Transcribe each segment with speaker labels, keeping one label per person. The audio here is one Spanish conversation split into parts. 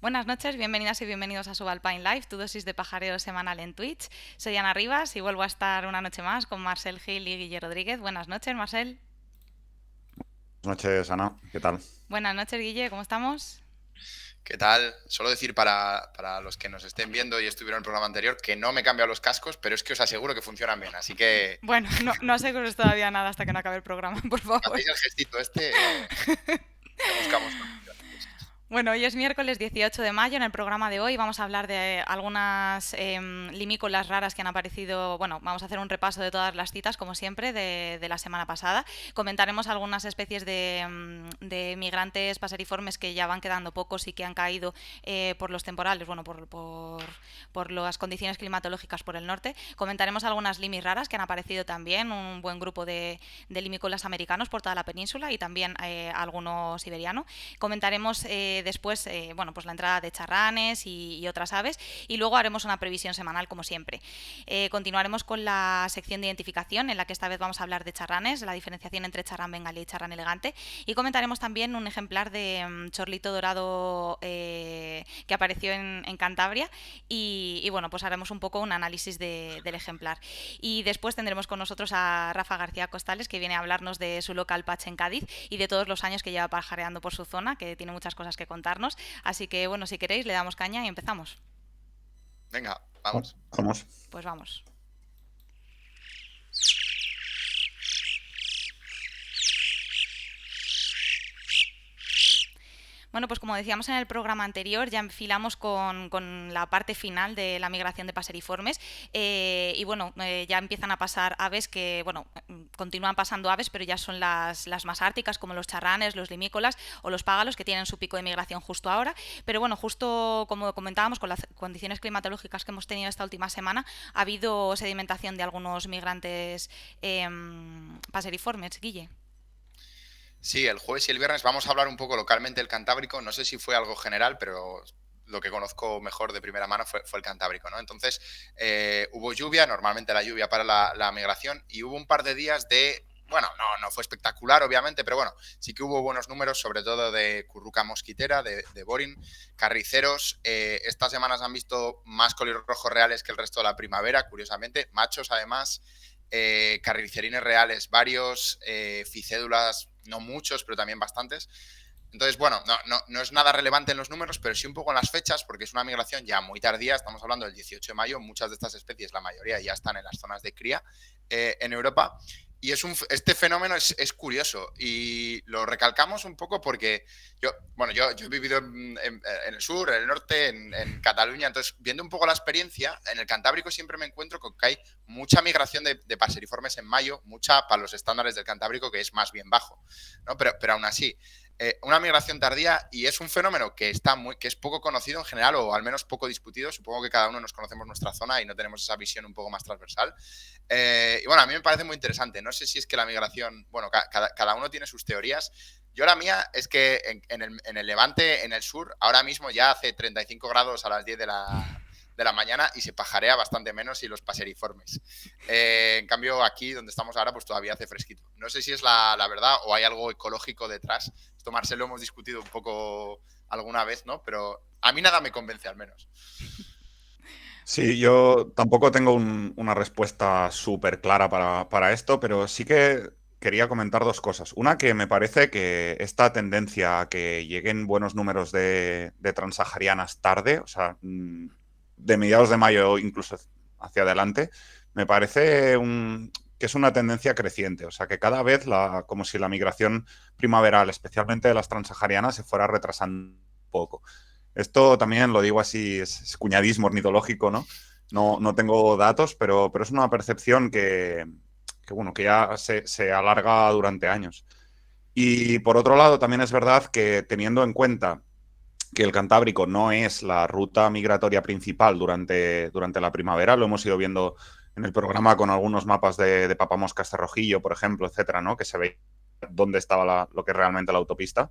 Speaker 1: Buenas noches, bienvenidas y bienvenidos a Subalpine Live, tu dosis de pajareo semanal en Twitch. Soy Ana Rivas y vuelvo a estar una noche más con Marcel Gil y Guille Rodríguez. Buenas noches, Marcel.
Speaker 2: Buenas noches, Ana. ¿Qué tal?
Speaker 1: Buenas noches, Guille, ¿cómo estamos?
Speaker 3: ¿Qué tal? Solo decir para los que nos estén viendo y estuvieron en el programa anterior que no me he cambiado los cascos, pero es que os aseguro que funcionan bien. Así que
Speaker 1: Bueno, no asegures todavía nada hasta que no acabe el programa, por favor.
Speaker 3: hacéis el gestito ya buscamos solución.
Speaker 1: Bueno, hoy es miércoles 18 de mayo. En el programa de hoy vamos a hablar de algunas limícolas raras que han aparecido. Bueno, vamos a hacer un repaso de todas las citas, como siempre, de la semana pasada. Comentaremos algunas especies de migrantes paseriformes que ya van quedando pocos y que han caído por los temporales, bueno, por las condiciones climatológicas por el norte. Comentaremos algunas limis raras que han aparecido también, un buen grupo de limícolas americanos por toda la península y también alguno siberiano. Comentaremos después bueno, pues la entrada de charranes y otras aves y luego haremos una previsión semanal como siempre. Continuaremos con la sección de identificación en la que esta vez vamos a hablar de charranes, la diferenciación entre charrán bengalí y charrán elegante y comentaremos también un ejemplar de chorlito dorado que apareció en Cantabria y bueno, pues haremos un poco un análisis del ejemplar. Y después tendremos con nosotros a Rafa García Costales, que viene a hablarnos de su local patch en Cádiz y de todos los años que lleva pajareando por su zona, que tiene muchas cosas que contarnos. Así que bueno, si queréis, le damos caña y empezamos.
Speaker 3: Venga, vamos.
Speaker 2: Vamos.
Speaker 1: Pues vamos. Bueno, pues como decíamos en el programa anterior, ya enfilamos con la parte final de la migración de paseriformes y bueno, ya empiezan a pasar aves que, bueno, continúan pasando aves, pero ya son las más árticas, como los charranes, los limícolas o los págalos, que tienen su pico de migración justo ahora. Pero bueno, justo como comentábamos, con las condiciones climatológicas que hemos tenido esta última semana, ha habido sedimentación de algunos migrantes paseriformes, Guille.
Speaker 3: Sí, el jueves y el viernes vamos a hablar un poco localmente del Cantábrico. No sé si fue algo general, pero lo que conozco mejor de primera mano fue el Cantábrico, ¿no? Entonces, hubo lluvia, normalmente la lluvia para la migración, y hubo un par de días de... Bueno, no fue espectacular, obviamente, pero bueno, sí que hubo buenos números, sobre todo de curruca mosquitera, de borin, carriceros. Estas semanas han visto más colirrojos reales que el resto de la primavera, curiosamente, machos además, carricerines reales varios, ficédulas no muchos, pero también bastantes. Entonces, bueno, no es nada relevante en los números, pero sí un poco en las fechas, porque es una migración ya muy tardía, estamos hablando del 18 de mayo, muchas de estas especies, la mayoría ya están en las zonas de cría en Europa, y este fenómeno es curioso, y lo recalcamos un poco porque yo he vivido en el sur, en el norte, en Cataluña, entonces viendo un poco la experiencia, en el Cantábrico siempre me encuentro con que hay mucha migración de paseriformes en mayo, mucha para los estándares del Cantábrico, que es más bien bajo, ¿no? Pero aún así, una migración tardía, y es un fenómeno que es poco conocido en general, o al menos poco discutido. Supongo que cada uno nos conocemos nuestra zona y no tenemos esa visión un poco más transversal. Y bueno, a mí me parece muy interesante. No sé si es que la migración, bueno, cada uno tiene sus teorías. Yo la mía es que en el Levante, en el sur, ahora mismo ya hace 35 grados a las 10 de la mañana y se pajarea bastante menos y los paseriformes. En cambio, aquí donde estamos ahora, pues todavía hace fresquito. No sé si es la verdad o hay algo ecológico detrás. Esto, Marcelo, hemos discutido un poco alguna vez, ¿no? Pero a mí nada me convence, al menos.
Speaker 2: Sí, yo tampoco tengo una respuesta súper clara para esto, pero sí que quería comentar dos cosas. Una, que me parece que esta tendencia a que lleguen buenos números de transaharianas tarde, o sea, de mediados de mayo incluso hacia adelante, me parece que es una tendencia creciente. O sea, que cada vez, como si la migración primaveral, especialmente de las transaharianas, se fuera retrasando un poco. Esto también lo digo así, es cuñadismo ornitológico, ¿no? No tengo datos, pero es una percepción bueno, que ya se alarga durante años. Y por otro lado, también es verdad que teniendo en cuenta que el Cantábrico no es la ruta migratoria principal durante la primavera, lo hemos ido viendo en el programa con algunos mapas de papamoscas cerrojillo, por ejemplo, etcétera, ¿no? Que se ve dónde estaba lo que es realmente la autopista.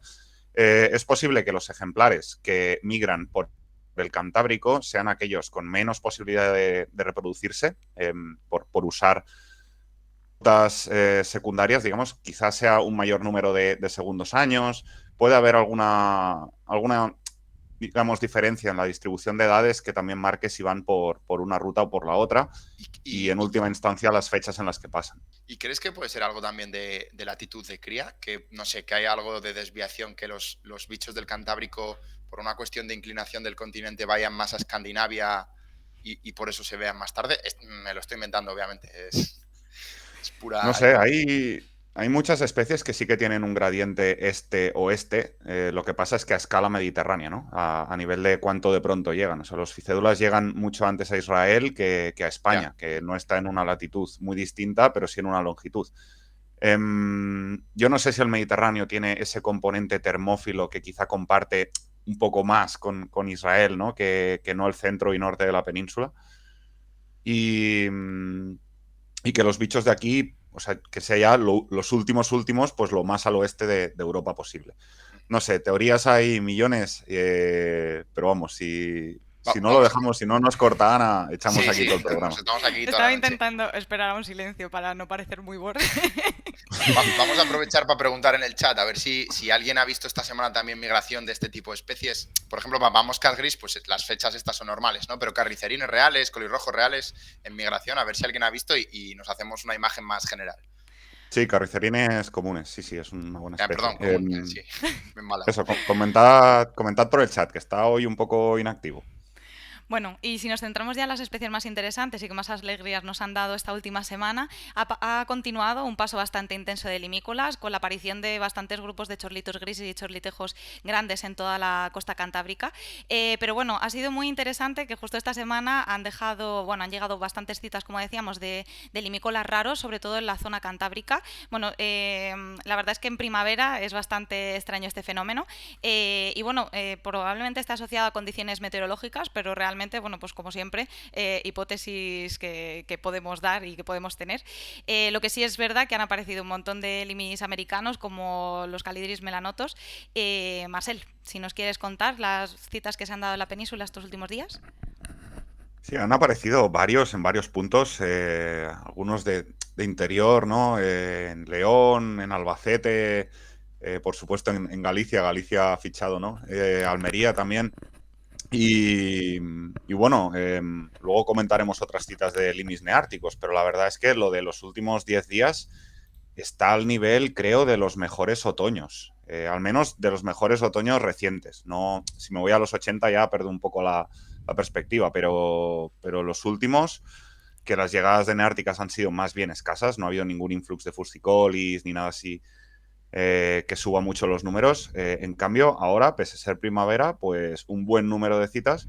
Speaker 2: Es posible que los ejemplares que migran por el Cantábrico sean aquellos con menos posibilidad de reproducirse por usar rutas secundarias, digamos, quizás sea un mayor número de segundos años, puede haber alguna digamos, diferencia en la distribución de edades que también marque si van por una ruta o por la otra y en última instancia las fechas en las que pasan.
Speaker 3: ¿Y crees que puede ser algo también de latitud de cría? Que no sé, que hay algo de desviación, que los bichos del Cantábrico, por una cuestión de inclinación del continente, vayan más a Escandinavia y por eso se vean más tarde. Me lo estoy inventando, obviamente. Es
Speaker 2: No
Speaker 3: pura
Speaker 2: sé,
Speaker 3: hipótesis.
Speaker 2: hay muchas especies que sí que tienen un gradiente este-oeste. Lo que pasa es que a escala mediterránea, ¿no? A nivel de cuánto de pronto llegan. O sea, los ficédulas llegan mucho antes a Israel que a
Speaker 3: Ya.
Speaker 2: España, que no está en una latitud muy distinta, pero sí en una longitud. Yo no sé si el Mediterráneo tiene ese componente termófilo que quizá comparte un poco más con Israel, ¿no? Que no el centro y norte de la península. Y, y que los bichos de aquí, o sea, que sea ya los últimos, pues lo más al oeste de Europa posible. No sé, teorías hay millones, pero vamos, si no lo
Speaker 3: Vamos.
Speaker 2: dejamos, si no nos corta Ana, echamos
Speaker 3: Sí,
Speaker 2: aquí
Speaker 3: sí,
Speaker 2: todo el
Speaker 3: nos
Speaker 2: programa.
Speaker 3: estamos aquí toda la
Speaker 1: Estaba
Speaker 3: noche.
Speaker 1: intentando esperar a un silencio para no parecer muy borde.
Speaker 3: Vamos a aprovechar para preguntar en el chat, a ver si alguien ha visto esta semana también migración de este tipo de especies. Por ejemplo, vamos Gris, pues las fechas estas son normales, ¿no? Pero carricerines reales, colirrojos reales en migración, a ver si alguien ha visto y nos hacemos una imagen más general.
Speaker 2: Sí, carricerines comunes, sí, es una buena especie.
Speaker 3: Perdón, común, sí, bien mala.
Speaker 2: Eso, comentad por el chat, que está hoy un poco inactivo.
Speaker 1: Bueno, y si nos centramos ya en las especies más interesantes y que más alegrías nos han dado esta última semana, ha continuado un paso bastante intenso de limícolas con la aparición de bastantes grupos de chorlitos grises y chorlitejos grandes en toda la costa cantábrica. Pero bueno, ha sido muy interesante que justo esta semana han llegado bastantes citas, como decíamos, de limícolas raros, sobre todo en la zona cantábrica. Bueno, la verdad es que en primavera es bastante extraño este fenómeno y bueno, probablemente está asociado a condiciones meteorológicas, pero realmente, bueno, pues como siempre, hipótesis que podemos dar y que podemos tener. Lo que sí es verdad que han aparecido un montón de limis americanos como los Calidris melanotos. Marcel, si nos quieres contar las citas que se han dado en la península estos últimos días.
Speaker 2: Sí, han aparecido varios en varios puntos, algunos de interior, ¿no? En León, en Albacete, por supuesto en Galicia. Galicia ha fichado, ¿no? Almería también. Y bueno, luego comentaremos otras citas de limis neárticos, pero la verdad es que lo de los últimos 10 días está al nivel, creo, de los mejores otoños, al menos de los mejores otoños recientes. No, si me voy a los 80 ya perdo un poco la perspectiva, pero los últimos, que las llegadas de neárticas han sido más bien escasas, no ha habido ningún influx de fusticolis ni nada así que suba mucho los números. En cambio, ahora, pese a ser primavera, pues un buen número de citas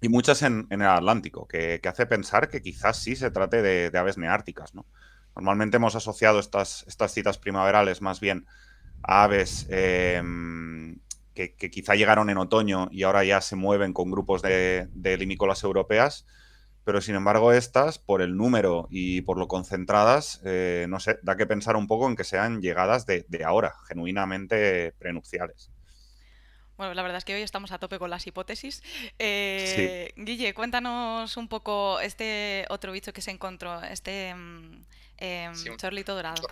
Speaker 2: y muchas en el Atlántico, que hace pensar que quizás sí se trate de aves neárticas, ¿no? Normalmente hemos asociado estas citas primaverales más bien a aves que quizá llegaron en otoño y ahora ya se mueven con grupos de limícolas europeas, pero sin embargo estas, por el número y por lo concentradas, no sé, da que pensar un poco en que sean llegadas de ahora, genuinamente prenupciales.
Speaker 1: Bueno, la verdad es que hoy estamos a tope con las hipótesis.
Speaker 2: Sí,
Speaker 1: Guille, cuéntanos un poco este otro bicho que se encontró,
Speaker 3: Sí,
Speaker 1: chorlito dorado.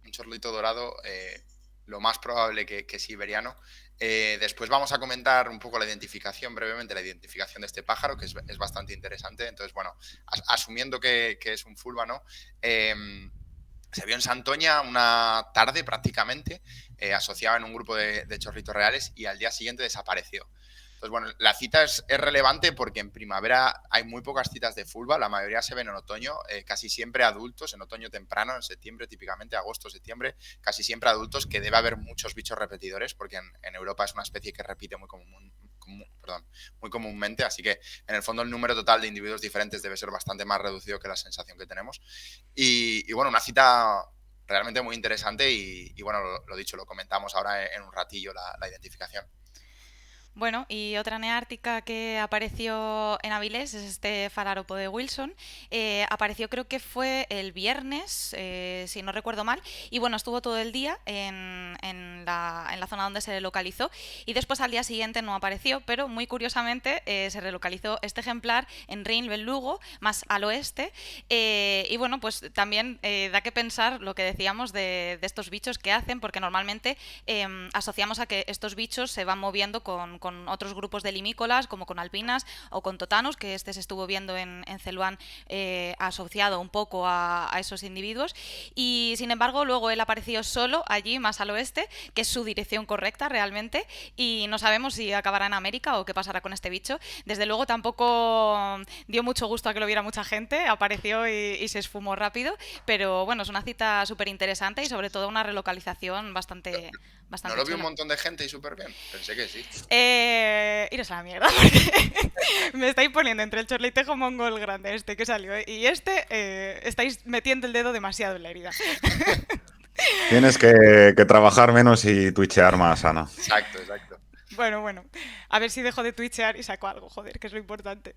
Speaker 3: un chorlito dorado, lo más probable que siberiano. Después vamos a comentar un poco la identificación, brevemente, la identificación de este pájaro, que es bastante interesante. Entonces, bueno, asumiendo que es un fúlbano, se vio en Santoña una tarde prácticamente, asociado en un grupo de chorritos reales y al día siguiente desapareció. Entonces, bueno, la cita es relevante porque en primavera hay muy pocas citas de fulva, la mayoría se ven en otoño, casi siempre adultos, en otoño temprano, en septiembre, típicamente agosto, septiembre, casi siempre adultos, que debe haber muchos bichos repetidores porque en Europa es una especie que repite muy comúnmente, así que en el fondo el número total de individuos diferentes debe ser bastante más reducido que la sensación que tenemos. Y bueno, una cita realmente muy interesante y bueno, lo dicho, lo comentamos ahora en un ratillo la identificación.
Speaker 1: Bueno, y otra neártica que apareció en Avilés es este falaropo de Wilson. Apareció creo que fue el viernes, si no recuerdo mal, y bueno, estuvo todo el día en la zona donde se localizó, y después al día siguiente no apareció, pero muy curiosamente se relocalizó este ejemplar en Reinl, Lugo, más al oeste, y bueno, pues también da que pensar lo que decíamos de estos bichos que hacen, porque normalmente asociamos a que estos bichos se van moviendo con otros grupos de limícolas, como con alpinas o con totanus, que este se estuvo viendo en Celuán asociado un poco a esos individuos, y sin embargo luego él apareció solo allí más al oeste, que es su dirección correcta realmente, y no sabemos si acabará en América o qué pasará con este bicho. Desde luego tampoco dio mucho gusto a que lo viera mucha gente, apareció y se esfumó rápido, pero bueno, es una cita súper interesante y sobre todo una relocalización bastante
Speaker 3: ¿No lo vio un
Speaker 1: chula.
Speaker 3: montón de gente y súper bien? Pensé que sí.
Speaker 1: Iros a la mierda, porque me estáis poniendo entre el chorlitejo mongol grande este que salió y estáis metiendo el dedo demasiado en la herida.
Speaker 2: Tienes que trabajar menos y twitchear más, Ana.
Speaker 3: Exacto, exacto.
Speaker 1: Bueno, a ver si dejo de twitchear y saco algo, joder, que es lo importante.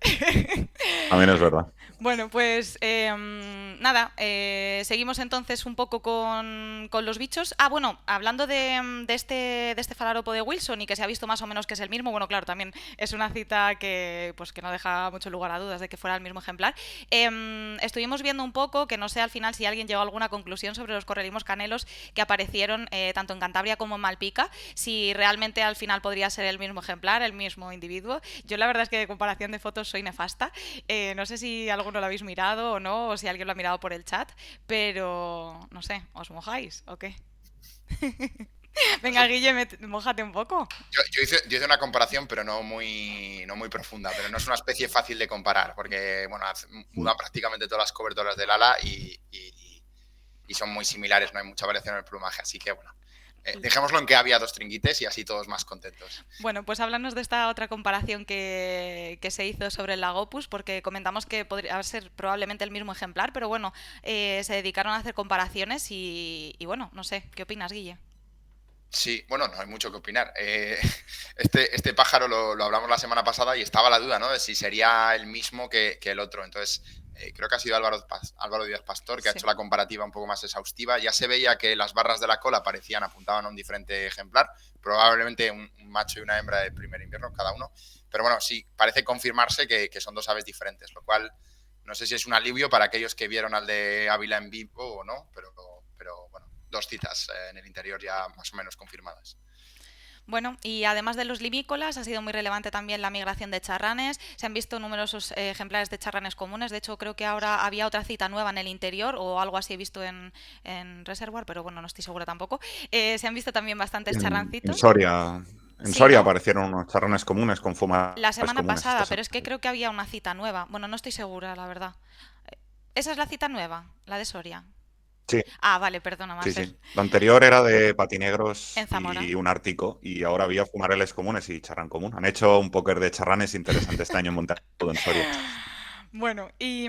Speaker 2: También es verdad.
Speaker 1: Bueno, pues nada, seguimos entonces un poco con los bichos. Ah, bueno, hablando de este falaropo de Wilson y que se ha visto más o menos que es el mismo, bueno, claro, también es una cita que, pues, que no deja mucho lugar a dudas de que fuera el mismo ejemplar. Estuvimos viendo un poco, que no sé al final si alguien llegó a alguna conclusión sobre los correlimos canelos que aparecieron tanto en Cantabria como en Malpica, si realmente al final podría ser el mismo ejemplar, el mismo individuo. Yo la verdad es que de comparación de fotos soy nefasta. No sé si alguno lo habéis mirado o no, o si alguien lo ha mirado por el chat, pero no sé, ¿os mojáis o qué? Venga, Guille, mójate un poco.
Speaker 3: Yo hice una comparación, pero no muy profunda, pero no es una especie fácil de comparar, porque bueno, mudan prácticamente todas las cobertoras del ala y son muy similares, no hay mucha variación en el plumaje, así que bueno. Dejémoslo en que había 2 tringuites y así todos más contentos.
Speaker 1: Bueno, pues háblanos de esta otra comparación que se hizo sobre el Lagopus, porque comentamos que podría ser probablemente el mismo ejemplar, pero bueno, se dedicaron a hacer comparaciones y bueno, no sé, ¿qué opinas, Guille?
Speaker 3: Sí, bueno, no hay mucho que opinar. Este pájaro lo hablamos la semana pasada y estaba la duda, ¿no? De si sería el mismo que el otro. Entonces, creo que ha sido Álvaro Díaz Pastor que ha hecho la comparativa un poco más exhaustiva. Ya se veía que las barras de la cola apuntaban a un diferente ejemplar, probablemente un macho y una hembra de primer invierno cada uno. Pero bueno, sí, parece confirmarse que son 2 aves diferentes, lo cual no sé si es un alivio para aquellos que vieron al de Ávila en vivo o no, pero bueno, 2 citas en el interior ya más o menos confirmadas.
Speaker 1: Bueno, y además de los limícolas, ha sido muy relevante también la migración de charranes. Se han visto numerosos ejemplares de charranes comunes. De hecho, creo que ahora había otra cita nueva en el interior, o algo así he visto en Reservoir, pero bueno, no estoy segura tampoco. Se han visto también bastantes
Speaker 2: En
Speaker 1: charrancitos.
Speaker 2: Soria. En
Speaker 1: Sí,
Speaker 2: Soria
Speaker 1: ¿no?
Speaker 2: aparecieron unos charrones comunes con fumares
Speaker 1: La semana
Speaker 2: comunes.
Speaker 1: pasada, pero es que creo que había una cita nueva. Bueno, no estoy segura, la verdad. ¿Esa es la cita nueva, la de Soria?
Speaker 2: Sí,
Speaker 1: Ah, vale, perdona,
Speaker 2: sí,
Speaker 1: Marcel.
Speaker 2: sí. Lo anterior era de patinegros
Speaker 1: En Zamora.
Speaker 2: y un ártico, y ahora había fumareles comunes y charrán común. Han hecho un póker de charranes interesante este año en Montaña, en Soria.
Speaker 1: Bueno, y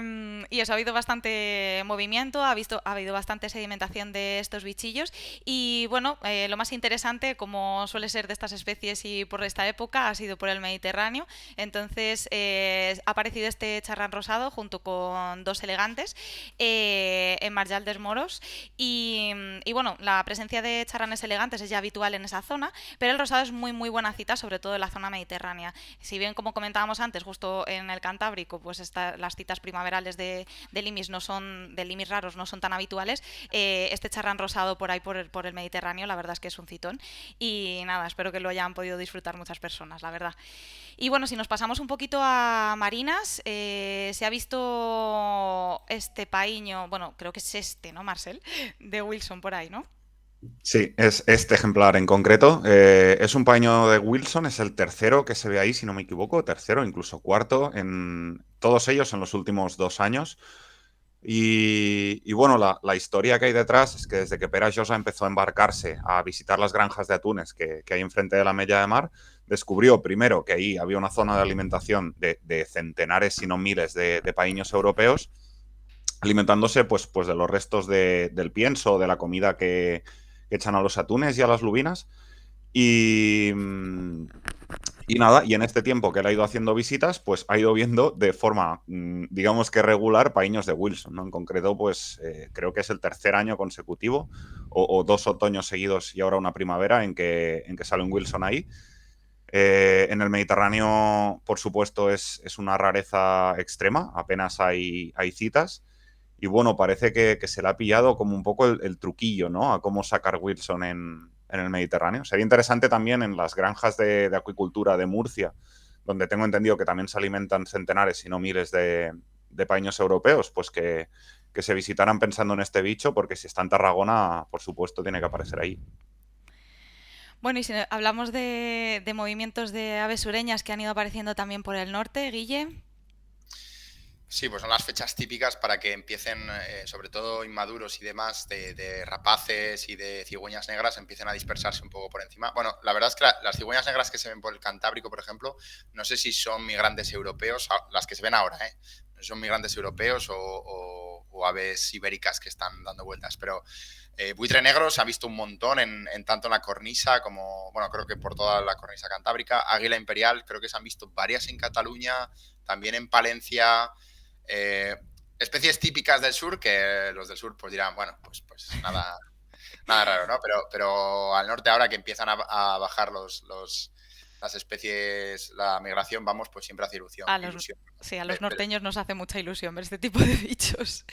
Speaker 1: eso, ha habido bastante movimiento, ha habido bastante sedimentación de estos bichillos y bueno, lo más interesante, como suele ser de estas especies y por esta época, ha sido por el Mediterráneo. Entonces ha aparecido este charrán rosado junto con 2 elegantes en Marjal dels Moros y bueno, la presencia de charranes elegantes es ya habitual en esa zona, pero el rosado es muy muy buena cita, sobre todo en la zona mediterránea. Si bien, como comentábamos antes, justo en el Cantábrico, pues las citas primaverales de limis de limis raros no son tan habituales, este charrán rosado por ahí por el Mediterráneo, la verdad es que es un citón y nada, espero que lo hayan podido disfrutar muchas personas, la verdad. Y bueno, si nos pasamos un poquito a marinas, se ha visto este paíño, bueno, creo que es este, ¿no, Marcel? De Wilson por ahí, ¿no?
Speaker 2: Sí, es este ejemplar en concreto. Es un paño de Wilson, es el tercero que se ve ahí, si no me equivoco, tercero, incluso cuarto, en todos ellos en los últimos 2 años. Y bueno, la historia que hay detrás es que desde que Pere Josa empezó a embarcarse a visitar las granjas de atunes que hay enfrente de la Mella de Mar, descubrió primero que ahí había una zona de alimentación de centenares, si no miles, de paíños europeos, alimentándose pues de los restos del pienso, de la comida que echan a los atunes y a las lubinas. Y Y nada, y en este tiempo que él ha ido haciendo visitas, pues ha ido viendo de forma, digamos que regular, paíños de Wilson, ¿no? En concreto, pues creo que es el tercer año consecutivo, o 2 otoños seguidos y ahora una primavera en que sale un Wilson ahí. En el Mediterráneo, por supuesto, es una rareza extrema, apenas hay citas. Y bueno, parece que se le ha pillado como un poco el truquillo, ¿no? A cómo sacar Wilson en el Mediterráneo. Sería interesante también en las granjas de acuicultura de Murcia, donde tengo entendido que también se alimentan centenares, si no miles, de paíños europeos, pues que se visitaran pensando en este bicho, porque si está en Tarragona, por supuesto, tiene que aparecer ahí.
Speaker 1: Bueno, y si hablamos de movimientos de aves sureñas que han ido apareciendo también por el norte, Guille.
Speaker 3: Sí, pues son las fechas típicas para que empiecen, sobre todo inmaduros y demás, de rapaces y de cigüeñas negras, empiecen a dispersarse un poco por encima. Bueno, la verdad es que las cigüeñas negras que se ven por el Cantábrico, por ejemplo, no sé si son migrantes europeos, las que se ven ahora, ¿eh? No sé si son migrantes europeos o aves ibéricas que están dando vueltas, pero buitre negro se ha visto un montón tanto en la cornisa como, bueno, creo que por toda la cornisa cantábrica. Águila imperial, creo que se han visto varias en Cataluña, también en Palencia. Eh, Especies típicas del sur que los del sur pues dirán, bueno, pues nada, nada raro, ¿no? Pero al norte ahora que empiezan a bajar las especies, la migración, vamos, pues siempre hace ilusión.
Speaker 1: A los,
Speaker 3: ilusión.
Speaker 1: sí, a los norteños nos hace mucha ilusión ver este tipo de bichos.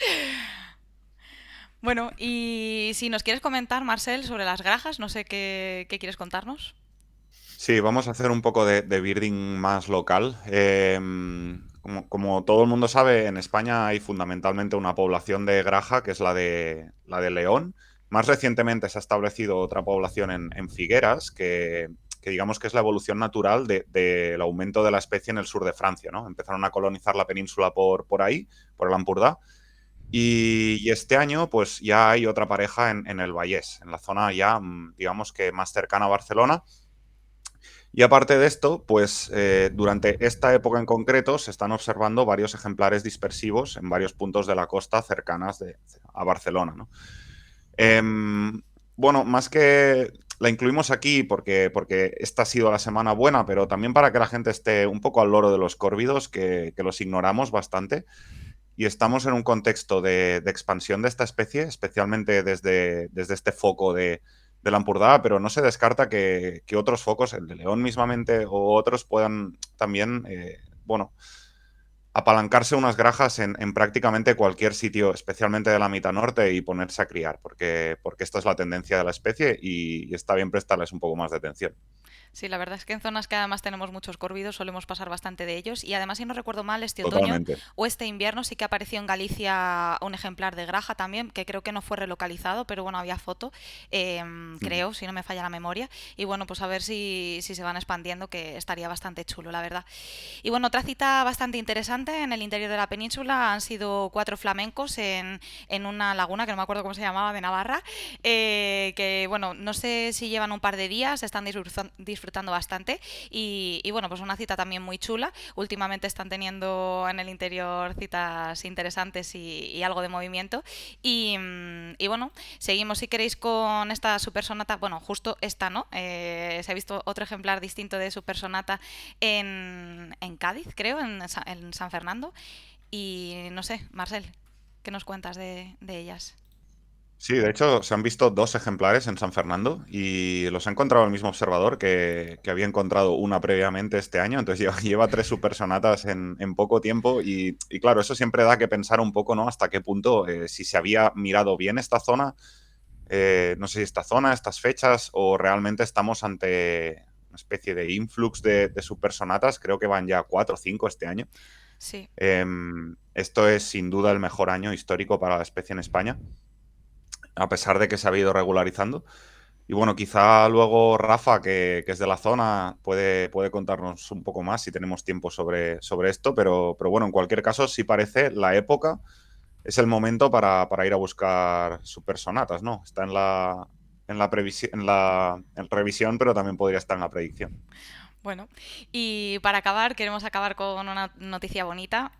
Speaker 1: Bueno, y si nos quieres comentar, Marcel, sobre las granjas, no sé qué quieres contarnos.
Speaker 2: Sí, vamos a hacer un poco de birding más local. Como todo el mundo sabe, en España hay fundamentalmente una población de graja, que es la de León. Más recientemente se ha establecido otra población en Figueras, que digamos que es la evolución natural del aumento de la especie en el sur de Francia, ¿no? Empezaron a colonizar la península por ahí, por el Ampurdá. Y este año, pues ya hay otra pareja en el Vallès, en la zona ya, digamos que más cercana a Barcelona. Y aparte de esto, pues durante esta época en concreto se están observando varios ejemplares dispersivos en varios puntos de la costa cercanas a Barcelona, ¿no? Bueno, más que la incluimos aquí porque esta ha sido la semana buena, pero también para que la gente esté un poco al loro de los córvidos, que los ignoramos bastante. Y estamos en un contexto de expansión de esta especie, especialmente desde este foco de la Ampurdá, pero no se descarta que otros focos, el de León mismamente o otros, puedan también, bueno, apalancarse unas granjas en prácticamente cualquier sitio, especialmente de la mitad norte, y ponerse a criar, porque esta es la tendencia de la especie y está bien prestarles un poco más de atención.
Speaker 1: Sí, la verdad es que en zonas que además tenemos muchos córvidos solemos pasar bastante de ellos y además si no recuerdo mal este otoño
Speaker 2: Totalmente.
Speaker 1: o este invierno sí que apareció en Galicia un ejemplar de graja también que creo que no fue relocalizado pero bueno había foto
Speaker 2: Ujú.
Speaker 1: creo si no me falla la memoria y bueno pues a ver si se van expandiendo que estaría bastante chulo la verdad. Y bueno otra cita bastante interesante en el interior de la península han sido 4 flamencos en una laguna que no me acuerdo cómo se llamaba de Navarra que bueno no sé si llevan un par de días están disfrutando bastante y bueno, pues una cita también muy chula. Últimamente están teniendo en el interior citas interesantes y algo de movimiento. Y bueno, seguimos si queréis con esta supersonata. Bueno, justo esta, ¿no? Se ha visto otro ejemplar distinto de supersonata en Cádiz, creo, en San Fernando. Y no sé, Marcel, ¿qué nos cuentas de ellas?
Speaker 2: Sí, de hecho, se han visto 2 ejemplares en San Fernando y los ha encontrado el mismo observador que había encontrado una previamente este año. Entonces lleva 3 supersonatas en poco tiempo y claro, eso siempre da que pensar un poco, ¿no? Hasta qué punto, si se había mirado bien esta zona, no sé si esta zona, estas fechas, o realmente estamos ante una especie de influx de supersonatas. Creo que van ya 4 o 5 este año.
Speaker 1: Sí.
Speaker 2: Esto es sin duda el mejor año histórico para la especie en España, a pesar de que se ha ido regularizando. Y bueno, quizá luego Rafa, que es de la zona, puede contarnos un poco más si tenemos tiempo sobre esto, pero bueno, en cualquier caso, sí parece la época, es el momento para ir a buscar supersonatas, ¿no? Está en la revisión, pero también podría estar en la predicción.
Speaker 1: Bueno, y para acabar, queremos acabar con una noticia bonita.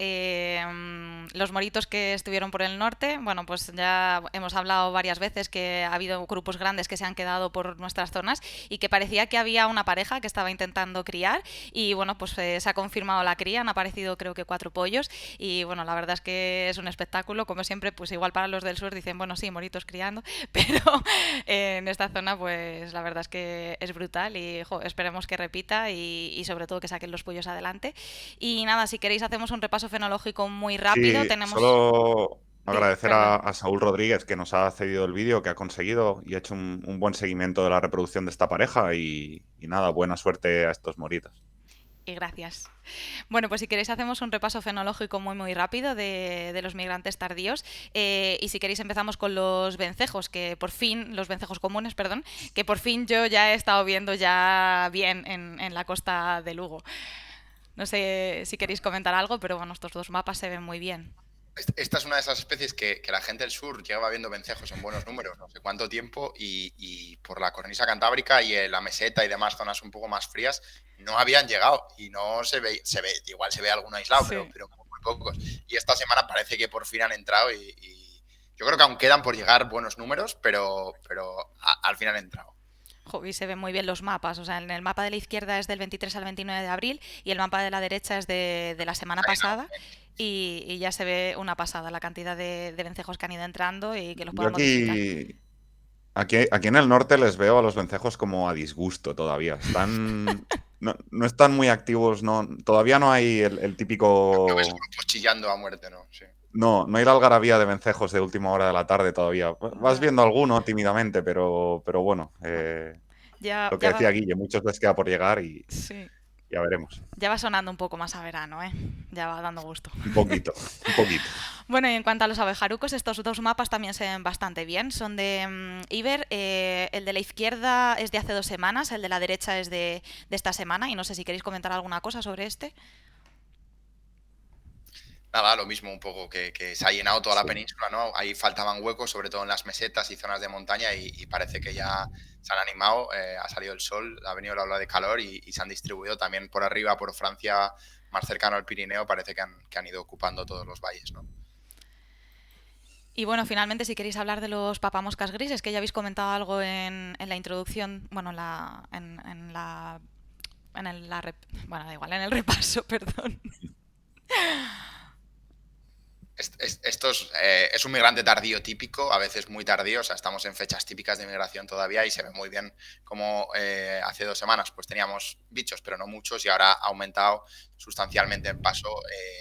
Speaker 1: Los moritos que estuvieron por el norte, bueno, pues ya hemos hablado varias veces que ha habido grupos grandes que se han quedado por nuestras zonas y que parecía que había una pareja que estaba intentando criar y bueno, pues se ha confirmado la cría, han aparecido creo que 4 pollos y bueno, la verdad es que es un espectáculo, como siempre, pues igual para los del sur dicen, bueno, sí, moritos criando, pero en esta zona pues la verdad es que es brutal y jo, esperemos que repita y sobre todo que saquen los pollos adelante. Y nada, si queréis hacemos un repaso fenológico muy rápido.
Speaker 2: Sí,
Speaker 1: Tenemos...
Speaker 2: solo agradecer
Speaker 1: Perdón.
Speaker 2: a Saúl Rodríguez que nos ha cedido el vídeo, que ha conseguido y ha hecho un buen seguimiento de la reproducción de esta pareja y nada, buena suerte a estos moritos.
Speaker 1: Y gracias. Bueno, pues si queréis hacemos un repaso fenológico muy rápido de los migrantes tardíos y si queréis empezamos con los vencejos, que por fin, los vencejos comunes, perdón, que por fin yo ya he estado viendo ya bien en la costa de Lugo. No sé si queréis comentar algo, pero bueno, estos dos mapas se ven muy bien.
Speaker 3: Esta es una de esas especies que la gente del sur lleva viendo vencejos en buenos números, no sé cuánto tiempo, y por la cornisa cantábrica y la meseta y demás zonas un poco más frías, no habían llegado y no se ve, igual se ve alguno aislado,
Speaker 1: Sí.
Speaker 3: pero muy pocos. Y esta semana parece que por fin han entrado y yo creo que aún quedan por llegar buenos números, pero al fin han entrado.
Speaker 1: Jo, y se ven muy bien los mapas. O sea, en el mapa de la izquierda es del 23 al 29 de abril y el mapa de la derecha es de la semana
Speaker 3: Ahí no.
Speaker 1: pasada. Y ya se ve una pasada la cantidad de vencejos que han ido entrando y que los
Speaker 2: Yo
Speaker 1: puedan modificar.
Speaker 2: aquí en el norte les veo a los vencejos como a disgusto todavía. No están muy activos, no, todavía no hay el
Speaker 3: No ves
Speaker 2: típico.
Speaker 3: grupos chillando a muerte, ¿no? Sí.
Speaker 2: No hay la algarabía de vencejos de última hora de la tarde todavía. Vas
Speaker 1: Ya,
Speaker 2: viendo alguno tímidamente, pero bueno,
Speaker 1: bueno, ya,
Speaker 2: lo que
Speaker 1: ya
Speaker 2: decía
Speaker 1: va,
Speaker 2: Guille, muchos les queda por llegar y
Speaker 1: sí,
Speaker 2: ya veremos.
Speaker 1: ya va sonando un poco más a verano, ¿eh? Ya va dando gusto.
Speaker 2: Un poquito, un poquito.
Speaker 1: Bueno, y en cuanto a los abejarucos, estos dos mapas también se ven bastante bien. Son de Iber. El de la izquierda es de hace 2 semanas, el de la derecha es de esta semana. Y no sé si queréis comentar alguna cosa sobre este.
Speaker 3: Nada, lo mismo un poco que se ha llenado toda la
Speaker 2: Sí.
Speaker 3: península, ¿no? Ahí faltaban huecos, sobre todo en las mesetas y zonas de montaña, y parece que ya se han animado, ha salido el sol, ha venido la ola de calor y se han distribuido también por arriba, por Francia, más cercano al Pirineo, parece que han ido ocupando todos los valles, ¿no?
Speaker 1: Y bueno, finalmente, si queréis hablar de los papamoscas grises, que ya habéis comentado algo en la introducción, bueno, en la, bueno, da igual, en el repaso, perdón.
Speaker 3: Es un migrante tardío típico, a veces muy tardío, o sea, estamos en fechas típicas de migración todavía y se ve muy bien como hace 2 semanas pues teníamos bichos, pero no muchos, y ahora ha aumentado sustancialmente en paso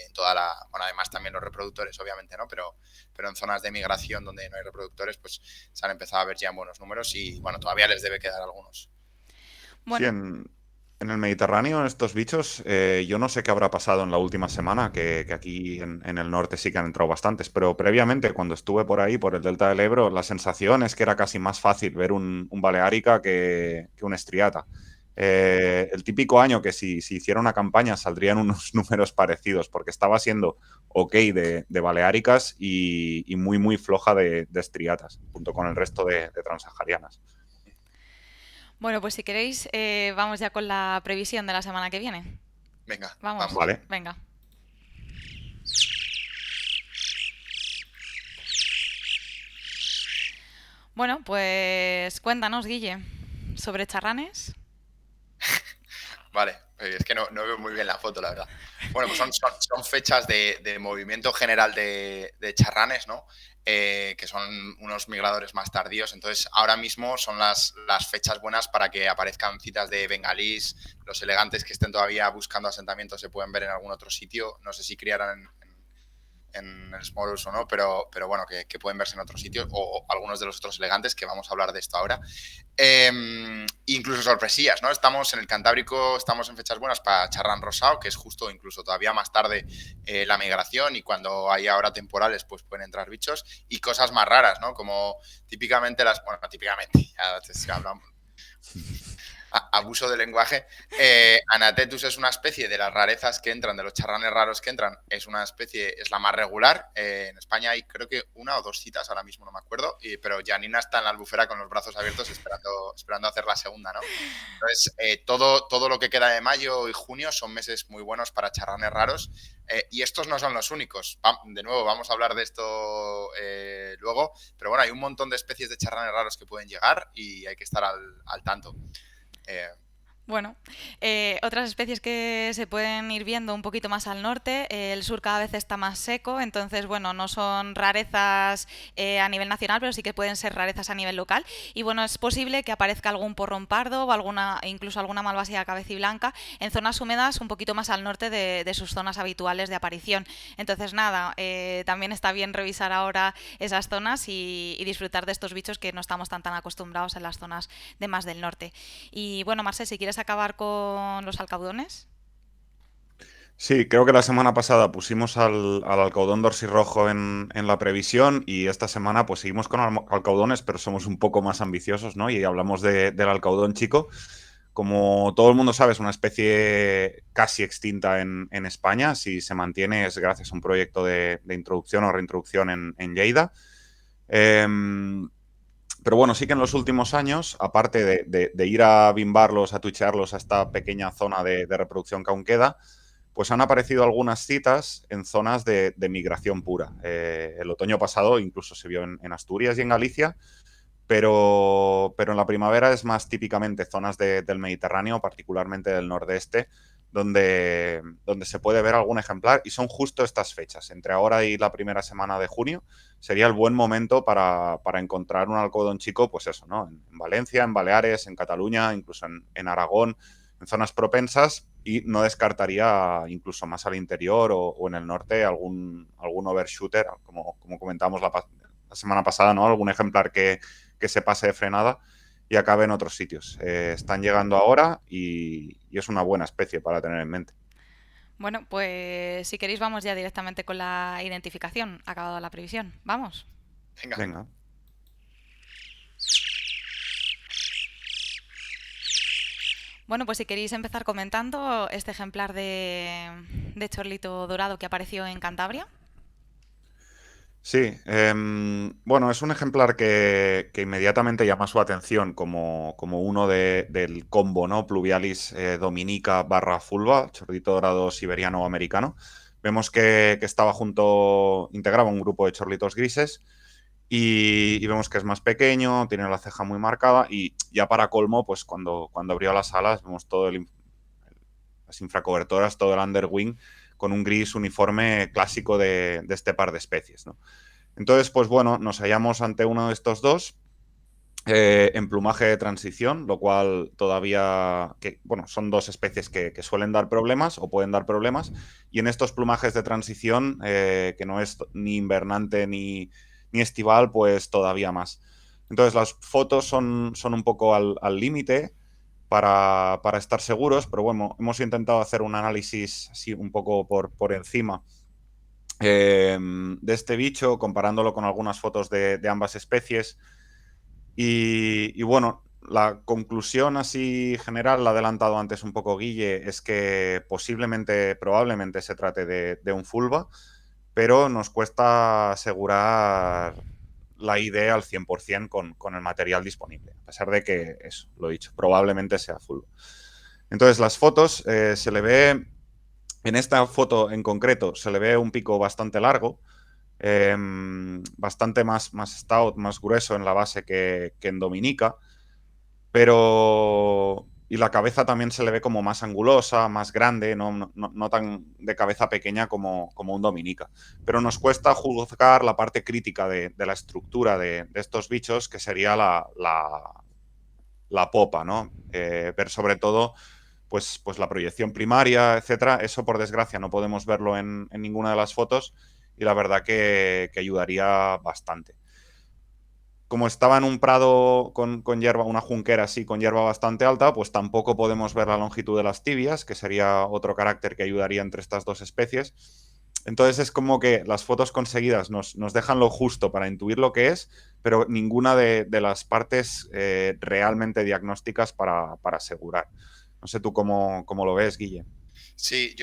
Speaker 3: en toda la... Bueno, además también los reproductores, obviamente, ¿no? Pero en zonas de migración donde no hay reproductores, pues se han empezado a ver ya en buenos números y, bueno, todavía les debe quedar algunos.
Speaker 2: Sí,
Speaker 1: Bueno,
Speaker 2: en el Mediterráneo, estos bichos, yo no sé qué habrá pasado en la última semana, que aquí en el norte sí que han entrado bastantes, pero previamente, cuando estuve por ahí, por el Delta del Ebro, la sensación es que era casi más fácil ver un baleárica que un estriata. El típico año que si hiciera una campaña saldrían unos números parecidos, porque estaba siendo ok de baleáricas y muy floja de estriatas, junto con el resto de transaharianas.
Speaker 1: bueno, pues si queréis, vamos ya con la previsión de la semana que viene.
Speaker 3: Venga,
Speaker 1: Vamos,
Speaker 3: vamos.
Speaker 2: Vale.
Speaker 1: venga. Bueno, pues cuéntanos, Guille, sobre charranes.
Speaker 3: Vale, es que no veo muy bien la foto, la verdad. Bueno, pues son fechas de movimiento general de charranes, ¿no? Que son unos migradores más tardíos. Entonces, ahora mismo son las fechas buenas para que aparezcan citas de bengalís. Los elegantes que estén todavía buscando asentamientos se pueden ver en algún otro sitio. No sé si criarán en el Smallhouse o no, pero bueno, que pueden verse en otros sitios, o algunos de los otros elegantes, que vamos a hablar de esto ahora. Incluso sorpresillas, ¿no? Estamos en el Cantábrico, estamos en fechas buenas para charrán rosado, que es justo incluso todavía más tarde la migración, y cuando hay ahora temporales, pues pueden entrar bichos, y cosas más raras, ¿no? Como típicamente bueno, típicamente, ya hablamos. abuso de lenguaje. Anatetus es una especie de las rarezas que entran, de los charranes raros que entran, es una especie, es la más regular. En España hay creo que 1 o 2 citas, ahora mismo no me acuerdo, pero Janina está en la albufera con los brazos abiertos esperando hacer la segunda, ¿no? Entonces, todo lo que queda de mayo y junio son meses muy buenos para charranes raros. Y estos no son los únicos. De nuevo, vamos a hablar de esto luego. Pero bueno, hay un montón de especies de charranes raros que pueden llegar y hay que estar al tanto.
Speaker 1: Bueno, otras especies que se pueden ir viendo un poquito más al norte, el sur cada vez está más seco, entonces, bueno, no son rarezas a nivel nacional, pero sí que pueden ser rarezas a nivel local. Y bueno, es posible que aparezca algún porrón pardo o incluso alguna malvasía cabeciblanca en zonas húmedas un poquito más al norte de sus zonas habituales de aparición. Entonces, nada, también está bien revisar ahora esas zonas y disfrutar de estos bichos que no estamos tan acostumbrados en las zonas de más del norte. Y bueno, Marcel, si quieres acabar con los alcaudones.
Speaker 2: Sí, creo que la semana pasada pusimos al alcaudón dorsirrojo en la previsión y esta semana pues seguimos con alcaudones, pero somos un poco más ambiciosos, ¿no? Y hablamos del alcaudón chico. Como todo el mundo sabe, es una especie casi extinta en España. Si se mantiene es gracias a un proyecto de introducción o reintroducción en Lleida. Pero bueno, sí que en los últimos años, aparte de ir a bimbarlos, a tuchearlos a esta pequeña zona de reproducción que aún queda, pues han aparecido algunas citas en zonas de migración pura. El otoño pasado incluso se vio en Asturias y en Galicia, pero en la primavera es más típicamente zonas del Mediterráneo, particularmente del nordeste, donde se puede ver algún ejemplar, y son justo estas fechas. Entre ahora y la primera semana de junio sería el buen momento para encontrar un alcaudón chico, pues eso, ¿no? En Valencia, en Baleares, en Cataluña, incluso en Aragón, en zonas propensas, y no descartaría incluso más al interior o en el norte algún overshooter, como comentamos la semana pasada, ¿no? Algún ejemplar que se pase de frenada y acabe en otros sitios. Están llegando ahora y es una buena especie para tener en mente.
Speaker 1: Bueno, pues si queréis vamos ya directamente con la identificación. Acabado la previsión. Vamos.
Speaker 2: Venga.
Speaker 1: Bueno, pues si queréis empezar comentando este ejemplar de chorlito dorado que apareció en Cantabria.
Speaker 2: Sí, bueno, es un ejemplar que inmediatamente llama su atención como uno del combo, ¿no? Pluvialis dominica / fulva, chorlito dorado siberiano o americano. Vemos que integraba un grupo de chorlitos grises y vemos que es más pequeño, tiene la ceja muy marcada y ya para colmo, pues cuando abrió las alas vemos las infracobertoras, todo el underwing con un gris uniforme clásico de este par de especies, ¿no? Entonces, pues bueno, nos hallamos ante uno de estos dos en plumaje de transición, lo cual todavía, bueno, son dos especies que suelen dar problemas o pueden dar problemas, y en estos plumajes de transición, que no es ni invernante ni estival, pues todavía más. Entonces, las fotos son un poco al límite para estar seguros, pero bueno, hemos intentado hacer un análisis así un poco por encima de este bicho, comparándolo con algunas fotos de ambas especies. Y bueno, la conclusión así general, la ha adelantado antes un poco Guille, es que probablemente se trate de un fulva, pero nos cuesta asegurar la idea al 100% con el material disponible, a pesar de que, eso, lo he dicho, probablemente sea fulva. Entonces, las fotos se le ve, en esta foto en concreto, se le ve un pico bastante largo, bastante más stout, más grueso en la base que en Dominica, y la cabeza también se le ve como más angulosa, más grande, no tan de cabeza pequeña como un Dominica. Pero nos cuesta juzgar la parte crítica de la estructura de estos bichos, que sería la popa, ¿no? Ver sobre todo pues la proyección primaria, etcétera. Eso, por desgracia, no podemos verlo en ninguna de las fotos y la verdad que ayudaría bastante. Como estaba en un prado con hierba, una junquera así, con hierba bastante alta, pues tampoco podemos ver la longitud de las tibias, que sería otro carácter que ayudaría entre estas dos especies. Entonces es como que las fotos conseguidas nos dejan lo justo para intuir lo que es, pero ninguna de las partes realmente diagnósticas para asegurar. No sé tú cómo lo ves, Guille.
Speaker 3: Sí,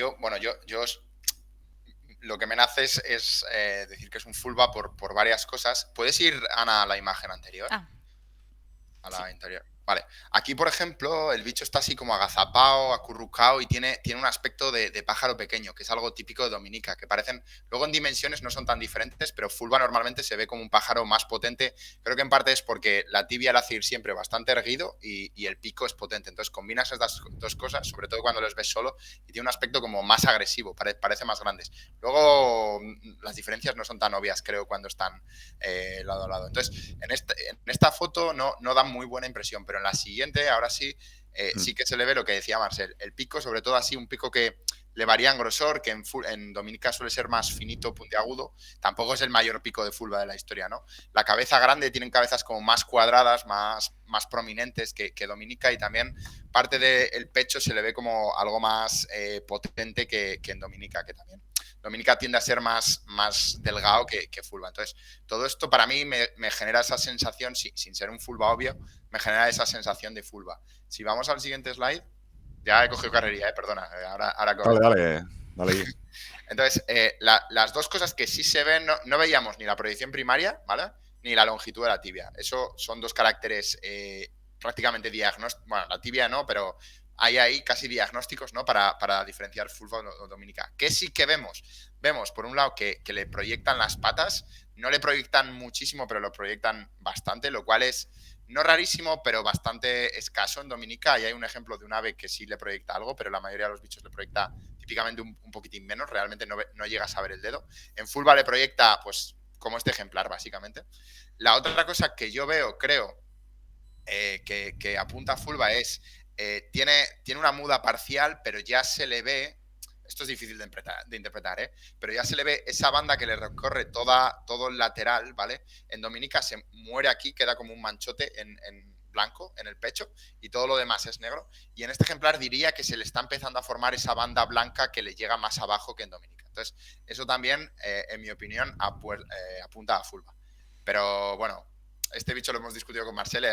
Speaker 3: lo que me nace es decir que es un fullback por varias cosas. ¿Puedes ir, Ana, a la imagen anterior?
Speaker 1: Ah,
Speaker 3: A
Speaker 1: sí.
Speaker 3: la interior. Vale. Aquí, por ejemplo, el bicho está así como agazapado, acurrucado y tiene un aspecto de pájaro pequeño, que es algo típico de Dominica, que parecen, luego en dimensiones no son tan diferentes, pero Fulva normalmente se ve como un pájaro más potente. Creo que en parte es porque la tibia la hace ir siempre bastante erguido y el pico es potente. Entonces combinas estas dos cosas, sobre todo cuando los ves solo, y tiene un aspecto como más agresivo, parece más grandes. Luego las diferencias no son tan obvias, creo, cuando están lado a lado. Entonces, en esta foto no da muy buena impresión, pero en la siguiente, ahora sí, sí que se le ve lo que decía Marcel, el pico, sobre todo así, un pico que le varía en grosor, que en Dominica suele ser más finito, puntiagudo, tampoco es el mayor pico de fulva de la historia, ¿no? La cabeza grande, tienen cabezas como más cuadradas, más prominentes que Dominica, y también parte del pecho se le ve como algo más potente que en Dominica, que también Dominica tiende a ser más delgado que Fulva. Entonces, todo esto para mí me genera esa sensación, sin ser un Fulva obvio, me genera esa sensación de Fulva. Si vamos al siguiente slide, ya he cogido carrería, perdona, ahora
Speaker 2: Dale,
Speaker 3: correcto.
Speaker 2: dale, dale, Guille.
Speaker 3: Entonces, las dos cosas que sí se ven, no veíamos ni la proyección primaria, ¿vale? Ni la longitud de la tibia. Eso son dos caracteres prácticamente diagnósticos. Bueno, la tibia no, pero hay ahí casi diagnósticos, ¿no? Para diferenciar fulva o dominica. ¿Qué sí que vemos? Vemos, por un lado, que le proyectan las patas. No le proyectan muchísimo, pero lo proyectan bastante, lo cual es no rarísimo, pero bastante escaso en Dominica. Y hay un ejemplo de un ave que sí le proyecta algo, pero la mayoría de los bichos le proyecta típicamente un poquitín menos, realmente no llegas a ver el dedo. En Fulva le proyecta, pues, como este ejemplar, básicamente. La otra cosa que yo veo, creo, que apunta a Fulva es, tiene una muda parcial, pero ya se le ve, esto es difícil de interpretar, pero ya se le ve esa banda que le recorre todo el lateral, ¿vale? En Dominica se muere aquí, queda como un manchote en blanco en el pecho y todo lo demás es negro. Y en este ejemplar diría que se le está empezando a formar esa banda blanca que le llega más abajo que en Dominica. Entonces, eso también, en mi opinión, apunta a Fulva. Pero bueno, este bicho lo hemos discutido con Marcel,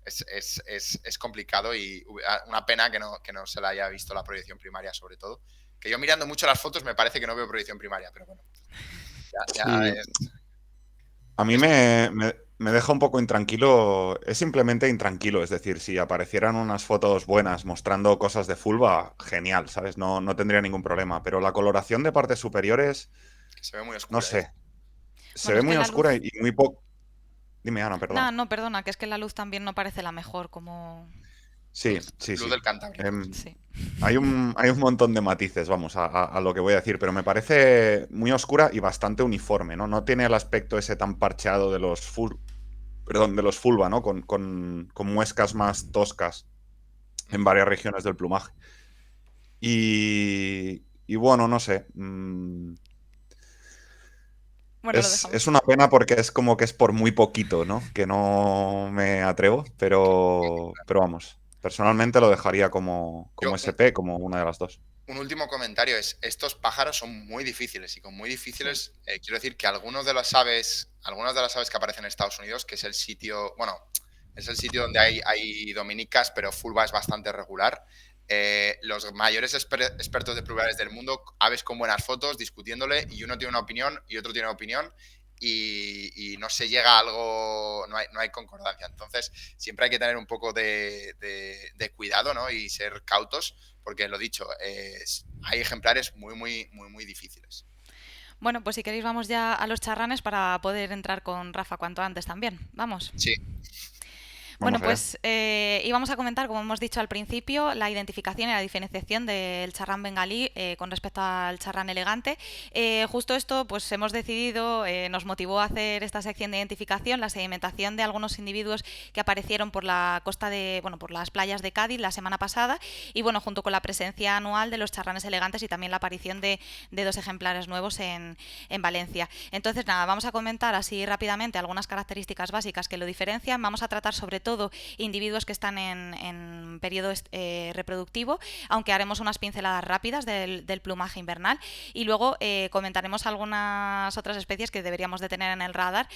Speaker 3: es complicado y una pena que no se le haya visto la proyección primaria, sobre todo. Que yo mirando mucho las fotos me parece que no veo proyección primaria, pero bueno, ya
Speaker 2: Sí, a mí me deja un poco intranquilo, es simplemente intranquilo, es decir, si aparecieran unas fotos buenas mostrando cosas de Fulva, genial, ¿sabes? No tendría ningún problema, pero la coloración de partes superiores,
Speaker 3: que se ve muy
Speaker 2: no
Speaker 3: oscura.
Speaker 2: sé, se
Speaker 1: Bueno,
Speaker 2: ve
Speaker 1: es que
Speaker 2: muy
Speaker 1: la
Speaker 2: oscura
Speaker 1: luz...
Speaker 2: y muy poco... Dime, Ana,
Speaker 1: No,
Speaker 2: perdona.
Speaker 1: no, perdona, que es que la luz también no parece la mejor, como...
Speaker 2: Sí, sí,
Speaker 3: Luz
Speaker 2: sí.
Speaker 3: del Cantábrico.
Speaker 1: Sí.
Speaker 2: Hay un montón de matices, vamos, a lo que voy a decir, pero me parece muy oscura y bastante uniforme, ¿no? No tiene el aspecto ese tan parcheado de los fulva, ¿no? Con muescas más toscas en varias regiones del plumaje. Y bueno, no sé.
Speaker 1: Bueno, lo
Speaker 2: Es
Speaker 1: dejamos.
Speaker 2: una pena porque es como que es por muy poquito, ¿no? Que no me atrevo, pero vamos. Personalmente lo dejaría como
Speaker 3: Yo,
Speaker 2: SP, como una de las dos.
Speaker 3: un último comentario es, estos pájaros son muy difíciles y con muy
Speaker 1: Sí.
Speaker 3: difíciles quiero decir que algunas de las aves que aparecen en Estados Unidos, que es el sitio, bueno, es el sitio donde hay dominicas, pero Fulva es bastante regular. Los mayores expertos de plurales del mundo, aves con buenas fotos, discutiéndole, y uno tiene una opinión y otro tiene una opinión, y no se llega a algo, no hay concordancia. Entonces, siempre hay que tener un poco de cuidado, ¿no? Y ser cautos, porque lo dicho, hay ejemplares muy difíciles.
Speaker 1: Bueno, pues si queréis vamos ya a los charranes para poder entrar con Rafa cuanto antes también. Vamos.
Speaker 3: Sí,
Speaker 1: Bueno,
Speaker 2: Vamos allá.
Speaker 1: pues íbamos a comentar, como hemos dicho al principio, la identificación y la diferenciación del charrán bengalí con respecto al charrán elegante. Justo esto, pues hemos decidido, nos motivó a hacer esta sección de identificación, la sedimentación de algunos individuos que aparecieron por la costa de, bueno, por las playas de Cádiz la semana pasada, y bueno, junto con la presencia anual de los charranes elegantes y también la aparición de dos ejemplares nuevos en Valencia. Entonces, nada, vamos a comentar así rápidamente algunas características básicas que lo diferencian. Vamos a tratar sobre todo todo individuos que están en periodo reproductivo, aunque haremos unas pinceladas rápidas del plumaje invernal y luego comentaremos algunas otras especies que deberíamos de tener en el radar,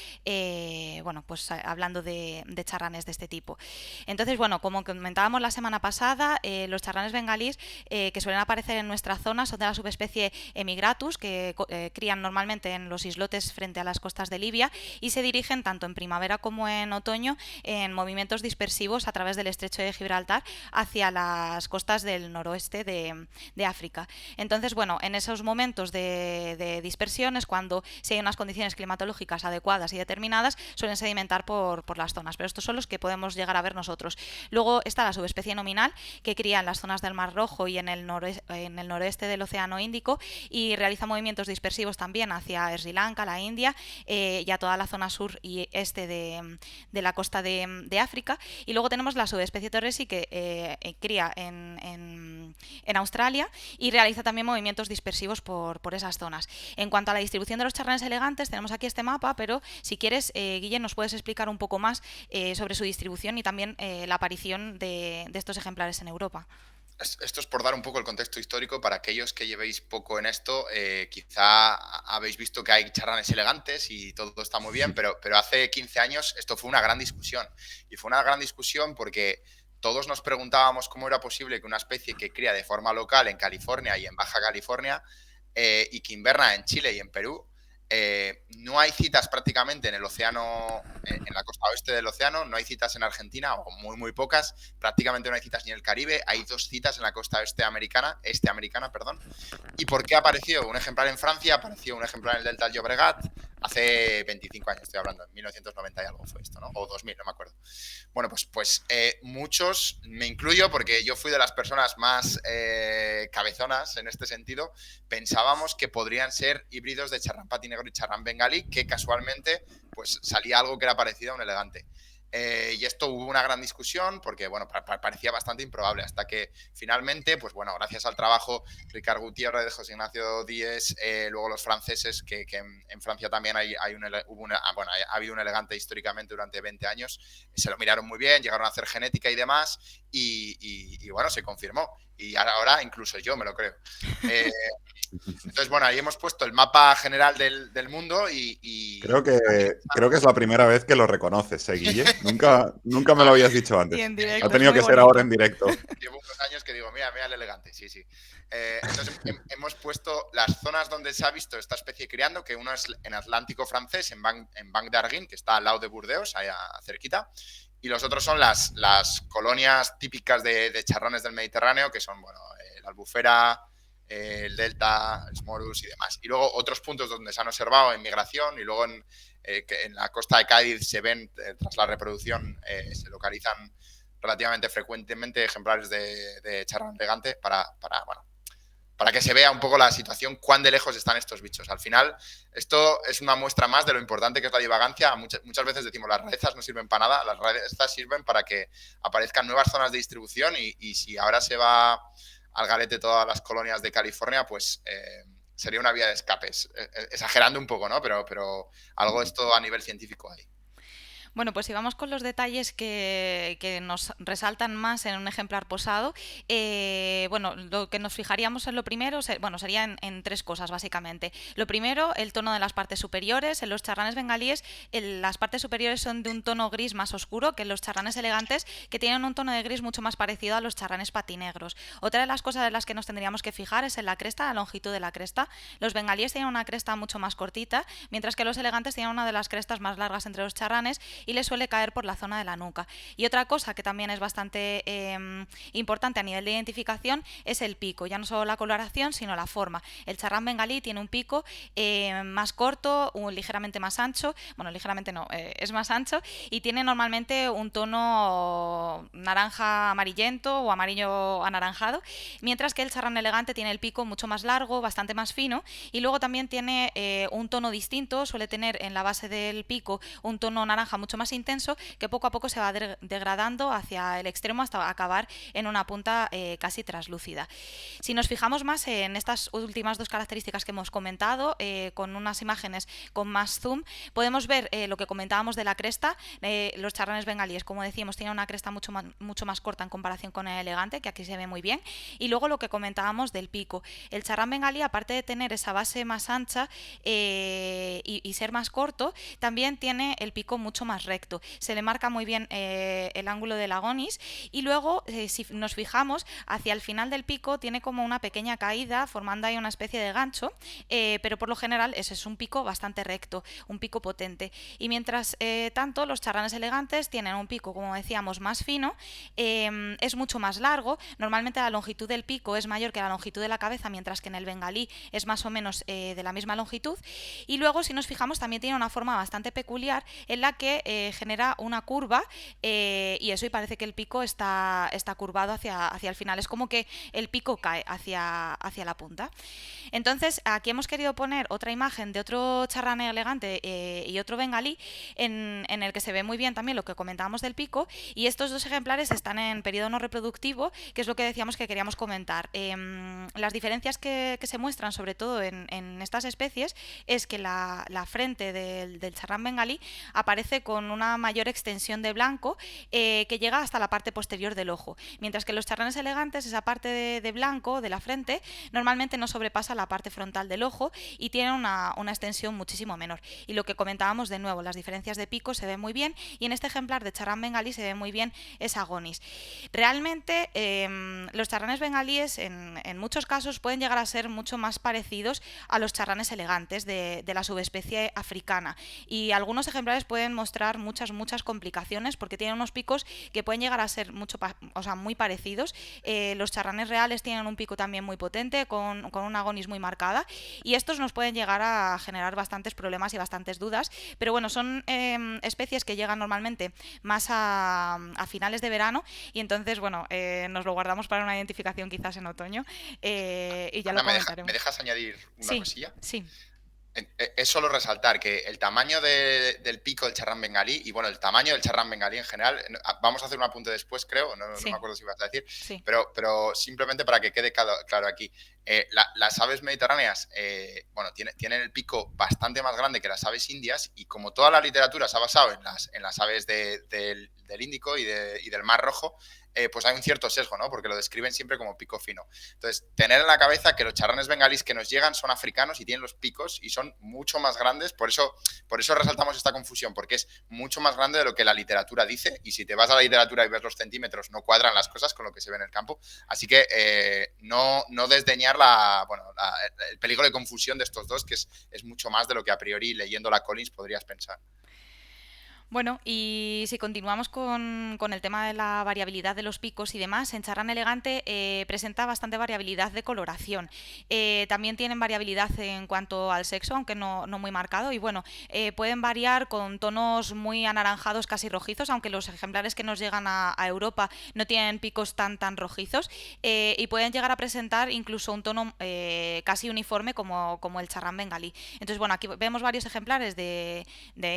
Speaker 1: bueno, pues hablando de charranes de este tipo. Entonces, bueno, como comentábamos la semana pasada, los charranes bengalíes que suelen aparecer en nuestra zona son de la subespecie Emigratus, que crían normalmente en los islotes frente a las costas de Libia y se dirigen tanto en primavera como en otoño en movimientos dispersivos a través del estrecho de Gibraltar hacia las costas del noroeste de África. Entonces, bueno, en esos momentos de dispersión es cuando, si hay unas condiciones climatológicas adecuadas y determinadas, suelen sedimentar por las zonas, pero estos son los que podemos llegar a ver nosotros. Luego está la subespecie nominal, que cría en las zonas del Mar Rojo y en el noroeste del Océano Índico y realiza movimientos dispersivos también hacia Sri Lanka, la India y a toda la zona sur y este de la costa de África. Y luego tenemos la subespecie torresi, que cría en Australia y realiza también movimientos dispersivos por esas zonas. En cuanto a la distribución de los charranes elegantes, tenemos aquí este mapa, pero si quieres, Guille, nos puedes explicar un poco más sobre su distribución y también la aparición de estos ejemplares en Europa.
Speaker 3: Esto es por dar un poco el contexto histórico para aquellos que llevéis poco en esto. Quizá habéis visto que hay charranes elegantes y todo está muy bien, pero hace 15 años esto fue una gran discusión. Y fue una gran discusión porque todos nos preguntábamos cómo era posible que una especie que cría de forma local en California y en Baja California y que inverna en Chile y en Perú, no hay citas prácticamente en el océano, en la costa oeste del océano, no hay citas en Argentina, o muy pocas, prácticamente no hay citas ni en el Caribe, hay 2 citas en la costa este americana, perdón. ¿Y por qué apareció un ejemplar en Francia? Apareció un ejemplar en el Delta del Llobregat hace 25 años, estoy hablando, en 1990 y algo fue esto, ¿no? O 2000, no me acuerdo. Bueno, pues muchos, me incluyo porque yo fui de las personas más cabezonas en este sentido, pensábamos que podrían ser híbridos de charrán patinegro y charrán bengalí, que casualmente pues salía algo que era parecido a un elegante. Y esto hubo una gran discusión porque, bueno, parecía bastante improbable hasta que finalmente, pues bueno, gracias al trabajo Ricard Gutiérrez, de José Ignacio Díez, luego los franceses, que en Francia también ha habido un elegante históricamente durante 20 años, se lo miraron muy bien, llegaron a hacer genética y demás y bueno, se confirmó. Y ahora incluso yo me lo creo. Entonces, bueno, ahí hemos puesto el mapa general del mundo y
Speaker 2: creo que es la primera vez que lo reconoces, Guille. Nunca me lo habías dicho antes.
Speaker 1: Directo,
Speaker 2: ha tenido que ser ahora en directo.
Speaker 3: Llevo unos años que digo, mira el elegante, sí. Entonces hemos puesto las zonas donde se ha visto esta especie criando, que uno es en Atlántico francés, en Banc d'Arguin, que está al lado de Burdeos, allá cerquita. Y los otros son las colonias típicas de charrones del Mediterráneo, que son, bueno, la Albufera, el Delta, el Smorus y demás. Y luego otros puntos donde se han observado en migración y luego en la costa de Cádiz se ven, tras la reproducción, se localizan relativamente frecuentemente ejemplares de charrán elegante para que se vea un poco la situación, cuán de lejos están estos bichos. Al final, esto es una muestra más de lo importante que es la divagancia. Muchas veces decimos, las rarezas no sirven para nada, las rarezas sirven para que aparezcan nuevas zonas de distribución y si ahora se va al garete todas las colonias de California, pues sería una vía de escapes. Exagerando un poco, ¿no? Pero algo de esto a nivel científico hay.
Speaker 1: Bueno, pues si vamos con los detalles que nos resaltan más en un ejemplar posado, bueno, lo que nos fijaríamos en lo primero, sería en 3 cosas básicamente. Lo primero, el tono de las partes superiores. En los charranes bengalíes, las partes superiores son de un tono gris más oscuro que en los charranes elegantes, que tienen un tono de gris mucho más parecido a los charranes patinegros. Otra de las cosas en las que nos tendríamos que fijar es en la cresta, la longitud de la cresta. Los bengalíes tienen una cresta mucho más cortita, mientras que los elegantes tienen una de las crestas más largas entre los charranes y le suele caer por la zona de la nuca. Y otra cosa que también es bastante importante a nivel de identificación es el pico, ya no solo la coloración, sino la forma. El charrán bengalí tiene un pico más corto, ligeramente más ancho, bueno, ligeramente no, es más ancho y tiene normalmente un tono naranja amarillento o amarillo anaranjado, mientras que el charrán elegante tiene el pico mucho más largo, bastante más fino y luego también tiene un tono distinto, suele tener en la base del pico un tono naranja mucho mucho más intenso, que poco a poco se va degradando hacia el extremo hasta acabar en una punta casi traslúcida. Si nos fijamos más en estas últimas dos características que hemos comentado, con unas imágenes con más zoom, podemos ver lo que comentábamos de la cresta. Los charranes bengalíes, como decíamos, tienen una cresta mucho más corta en comparación con el elegante, que aquí se ve muy bien. Y luego lo que comentábamos del pico. El charrán bengalí, aparte de tener esa base más ancha y ser más corto, también tiene el pico mucho más recto. Se le marca muy bien el ángulo del agonis, y luego, si nos fijamos, hacia el final del pico tiene como una pequeña caída, formando ahí una especie de gancho, pero por lo general ese es un pico bastante recto, un pico potente. Y mientras tanto, los charranes elegantes tienen un pico, como decíamos, más fino, es mucho más largo. Normalmente la longitud del pico es mayor que la longitud de la cabeza, mientras que en el bengalí es más o menos de la misma longitud. Y luego, si nos fijamos, también tiene una forma bastante peculiar en la que genera una curva, y eso, y parece que el pico está curvado hacia el final. Es como que el pico cae hacia la punta. Entonces, aquí hemos querido poner otra imagen de otro charrán elegante y otro bengalí, en el que se ve muy bien también lo que comentábamos del pico, y estos dos ejemplares están en periodo no reproductivo, que es lo que decíamos que queríamos comentar. Las diferencias que se muestran, sobre todo en estas especies, es que la frente del charrán bengalí aparece con una mayor extensión de blanco, que llega hasta la parte posterior del ojo, mientras que los charranes elegantes, esa parte de blanco de la frente, normalmente no sobrepasa la parte frontal del ojo y tienen una extensión muchísimo menor. Y lo que comentábamos de nuevo, las diferencias de pico se ven muy bien, y en este ejemplar de charrán bengalí se ve muy bien esa agonis. Realmente los charranes bengalíes en muchos casos pueden llegar a ser mucho más parecidos a los charranes elegantes de la subespecie africana, y algunos ejemplares pueden mostrar muchas complicaciones porque tienen unos picos que pueden llegar a ser muy parecidos. Los charranes reales tienen un pico también muy potente, con una agonis muy marcada, y estos nos pueden llegar a generar bastantes problemas y bastantes dudas, pero bueno, son especies que llegan normalmente más a finales de verano, y entonces, bueno, nos lo guardamos para una identificación quizás en otoño, y ya
Speaker 3: Ana,
Speaker 1: lo comentaremos.
Speaker 3: ¿me dejas añadir una cosilla?
Speaker 1: Sí.
Speaker 3: Es solo resaltar que el tamaño del pico del charrán bengalí, y bueno, el tamaño del charrán bengalí en general, vamos a hacer un apunte después, creo, no me acuerdo si vas a decir,
Speaker 1: sí.
Speaker 3: pero simplemente para que quede claro aquí, las aves mediterráneas, bueno, tienen el pico bastante más grande que las aves indias, y como toda la literatura se ha basado en las aves del Índico y del Mar Rojo, pues hay un cierto sesgo, ¿no? Porque lo describen siempre como pico fino. Entonces, tener en la cabeza que los charranes bengalíes que nos llegan son africanos y tienen los picos y son mucho más grandes, por eso resaltamos esta confusión, porque es mucho más grande de lo que la literatura dice, y si te vas a la literatura y ves los centímetros, no cuadran las cosas con lo que se ve en el campo. Así que no desdeñar el peligro de confusión de estos dos, que es mucho más de lo que a priori, leyendo la Collins, podrías pensar.
Speaker 1: Bueno, y si continuamos con el tema de la variabilidad de los picos y demás, en charrán elegante presenta bastante variabilidad de coloración. También tienen variabilidad en cuanto al sexo, aunque no muy marcado, y bueno, pueden variar con tonos muy anaranjados, casi rojizos, aunque los ejemplares que nos llegan a Europa no tienen picos tan rojizos, y pueden llegar a presentar incluso un tono casi uniforme como el charrán bengalí. Entonces, bueno, aquí vemos varios ejemplares de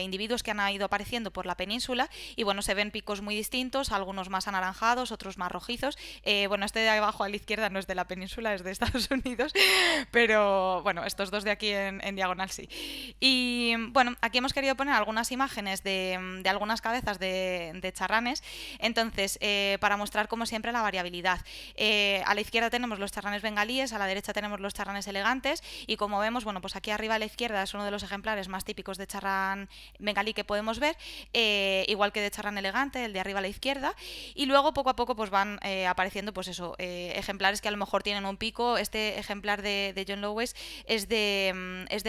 Speaker 1: individuos que han ido apareciendo por la península, y bueno, se ven picos muy distintos, algunos más anaranjados, otros más rojizos. Bueno, este de ahí abajo a la izquierda no es de la península, es de Estados Unidos, pero bueno, estos dos de aquí en diagonal sí. Y bueno, aquí hemos querido poner algunas imágenes de algunas cabezas de charranes, entonces, para mostrar como siempre la variabilidad. A la izquierda tenemos los charranes bengalíes, a la derecha tenemos los charranes elegantes, y como vemos, bueno, pues aquí arriba a la izquierda es uno de los ejemplares más típicos de charrán bengalí que podemos ver, igual que de charrán elegante, el de arriba a la izquierda, y luego poco a poco pues van apareciendo pues eso, ejemplares que a lo mejor tienen un pico. Este ejemplar de John Lowes es de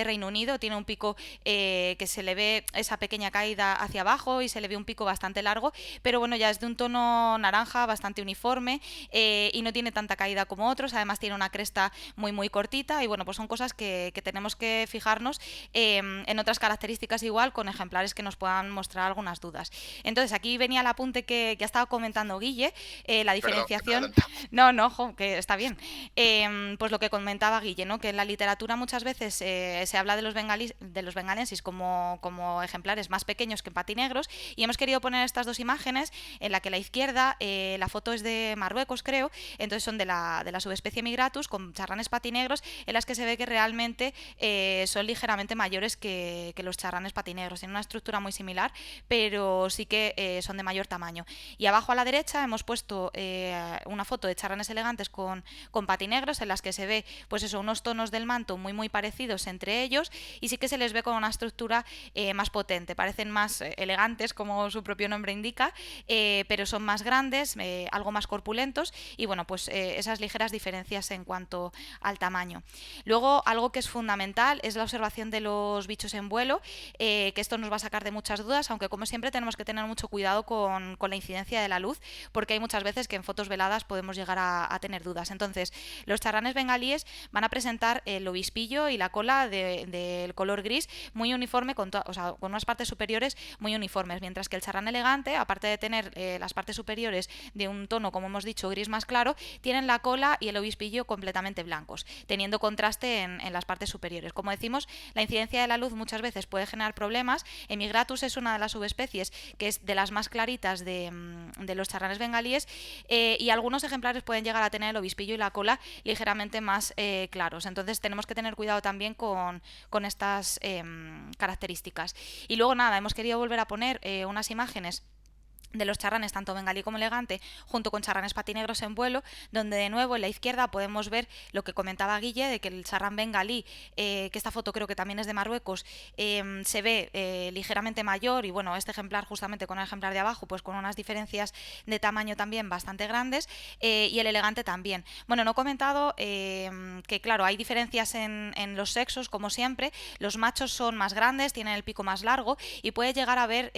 Speaker 1: Reino Unido, tiene un pico que se le ve esa pequeña caída hacia abajo y se le ve un pico bastante largo, pero bueno, ya es de un tono naranja bastante uniforme, y no tiene tanta caída como otros. Además tiene una cresta muy cortita, y bueno, pues son cosas que tenemos que fijarnos en otras características, igual con ejemplares que nos puedan mostrar mostrar algunas dudas. Entonces, aquí venía el apunte que ha estado comentando Guille, la diferenciación... No, que está bien. Pues lo que comentaba Guille, ¿no? Que en la literatura muchas veces se habla de los bengalensis como ejemplares más pequeños que patinegros, y hemos querido poner estas dos imágenes, en la que la izquierda, la foto es de Marruecos, creo, entonces son de la subespecie migratus, con charranes patinegros, en las que se ve que realmente son ligeramente mayores que los charranes patinegros. Tienen una estructura muy similar, pero sí que son de mayor tamaño. Y abajo a la derecha hemos puesto una foto de charranes elegantes con patinegros, en las que se ve, pues eso, unos tonos del manto muy parecidos entre ellos, y sí que se les ve con una estructura más potente. Parecen más elegantes, como su propio nombre indica, pero son más grandes, algo más corpulentos, y bueno, pues esas ligeras diferencias en cuanto al tamaño. Luego, algo que es fundamental es la observación de los bichos en vuelo, que esto nos va a sacar de muchas dudas, aunque como siempre tenemos que tener mucho cuidado con la incidencia de la luz, porque hay muchas veces que en fotos veladas podemos llegar a tener dudas. Entonces, los charranes bengalíes van a presentar el obispillo y la cola del color gris muy uniforme, con unas partes superiores muy uniformes, mientras que el charrán elegante, aparte de tener las partes superiores de un tono, como hemos dicho, gris más claro, tienen la cola y el obispillo completamente blancos, teniendo contraste en las partes superiores. Como decimos, la incidencia de la luz muchas veces puede generar problemas. Emigratus es una de las subespecies que es de las más claritas de los charranes bengalíes, y algunos ejemplares pueden llegar a tener el obispillo y la cola ligeramente más claros. Entonces tenemos que tener cuidado también con estas características. Y luego nada, hemos querido volver a poner unas imágenes de los charranes, tanto bengalí como elegante, junto con charranes patinegros en vuelo, donde de nuevo en la izquierda podemos ver lo que comentaba Guille, de que el charrán bengalí, que esta foto creo que también es de Marruecos, se ve ligeramente mayor, y bueno, este ejemplar justamente con el ejemplar de abajo, pues con unas diferencias de tamaño también bastante grandes, y el elegante también. Bueno, no he comentado que claro, hay diferencias en los sexos, como siempre. Los machos son más grandes, tienen el pico más largo, y puede llegar a haber